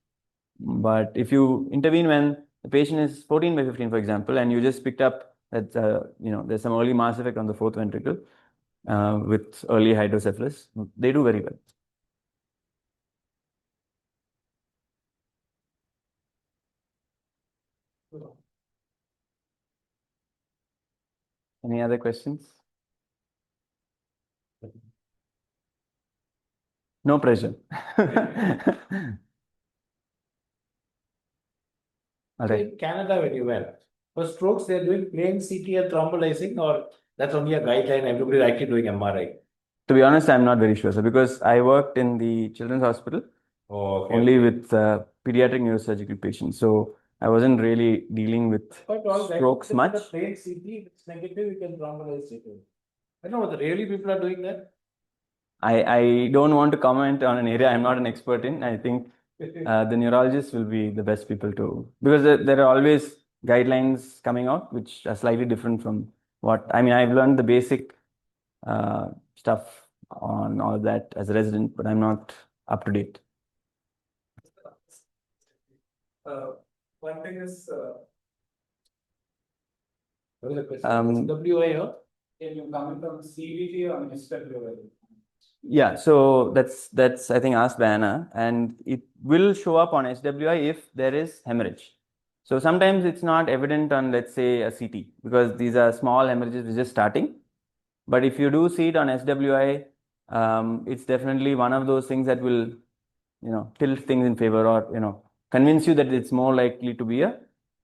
But if you intervene when the patient is 14/15, for example, and you just picked up that there's some early mass effect on the fourth ventricle with early hydrocephalus, they do very well. Any other questions? No pressure. All right. In Canada, when you went for strokes, they're doing plain CT and thrombolizing, or that's only a guideline. Everybody's actually doing MRI. To be honest, I'm not very sure. So because I worked in the children's hospital only with pediatric neurosurgical patients, so I wasn't really dealing with strokes much. The plain CT, it's negative, you can thrombolize it. I don't know whether really people are doing that. I don't want to comment on an area I'm not an expert in. I think the neurologists will be the best people to, because there are always guidelines coming out which are slightly different from what, I mean, I've learned the basic stuff on all of that as a resident, but I'm not up to date. One thing is, what is the question? WIO? can you comment on CVT or SWI? Yeah, so that's I think asked by Anna, and it will show up on SWI if there is hemorrhage. So sometimes it's not evident on, let's say, a CT, because these are small hemorrhages which are just starting. But if you do see it on SWI, it's definitely one of those things that will, tilt things in favor, or convince you that it's more likely to be a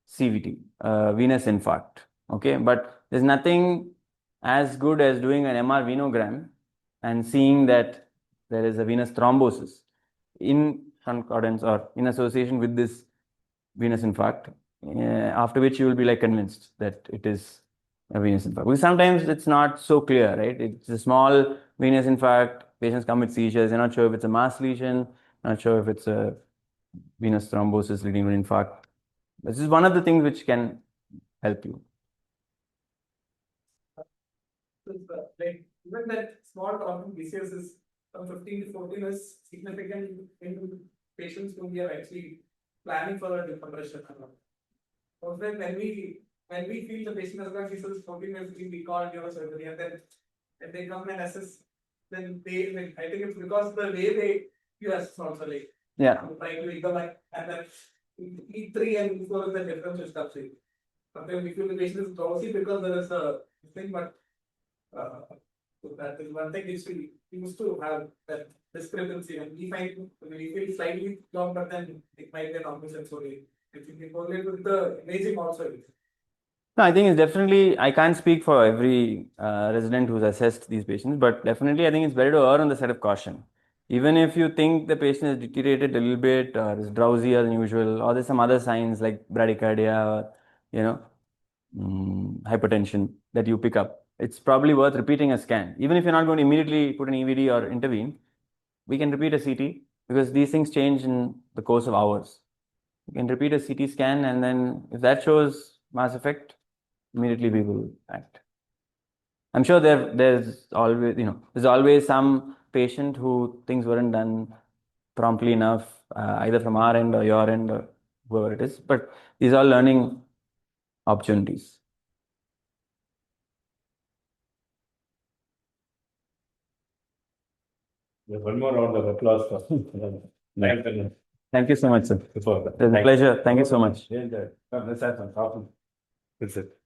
CVT, venous infarct. Okay, but there's nothing as good as doing an MR venogram and seeing that there is a venous thrombosis in concordance or in association with this venous infarct, after which you will be convinced that it is a venous infarct. Because sometimes it's not so clear, right? It's a small venous infarct, patients come with seizures, they're not sure if it's a mass lesion, not sure if it's a venous thrombosis leading to an infarct. This is one of the things which can help you. Even that small problem BCS is from 15 to 14 is significant in patients whom we are actually planning for a decompression. So when we feel the patient has got BCS 14, we call neurosurgery, and then when they come and assess, then I think it's because the way you assess also trying to recover, and then E3 and E4 is the difference which comes in. Sometimes we feel the patient is drowsy because there is a thing, but so that is one thing which we used to have, that discrepancy, and we find we feel slightly long, but then it might be an opposite story. If you can correlate with the imaging also. No, I think it's definitely, I can't speak for every resident who's assessed these patients, but definitely I think it's better to err on the side of caution. Even if you think the patient has deteriorated a little bit or is drowsier than usual, or there's some other signs like bradycardia or, hypertension that you pick up, it's probably worth repeating a scan. Even if you're not going to immediately put an EVD or intervene, we can repeat a CT because these things change in the course of hours. You can repeat a CT scan, and then if that shows mass effect, immediately we will act. I'm sure there's always some patient who things weren't done promptly enough, either from our end or your end or whoever it is. But these are learning opportunities. One more round of applause for Thank you so much, sir. It's a pleasure. Thank you so much. Let's have some coffee. That's it.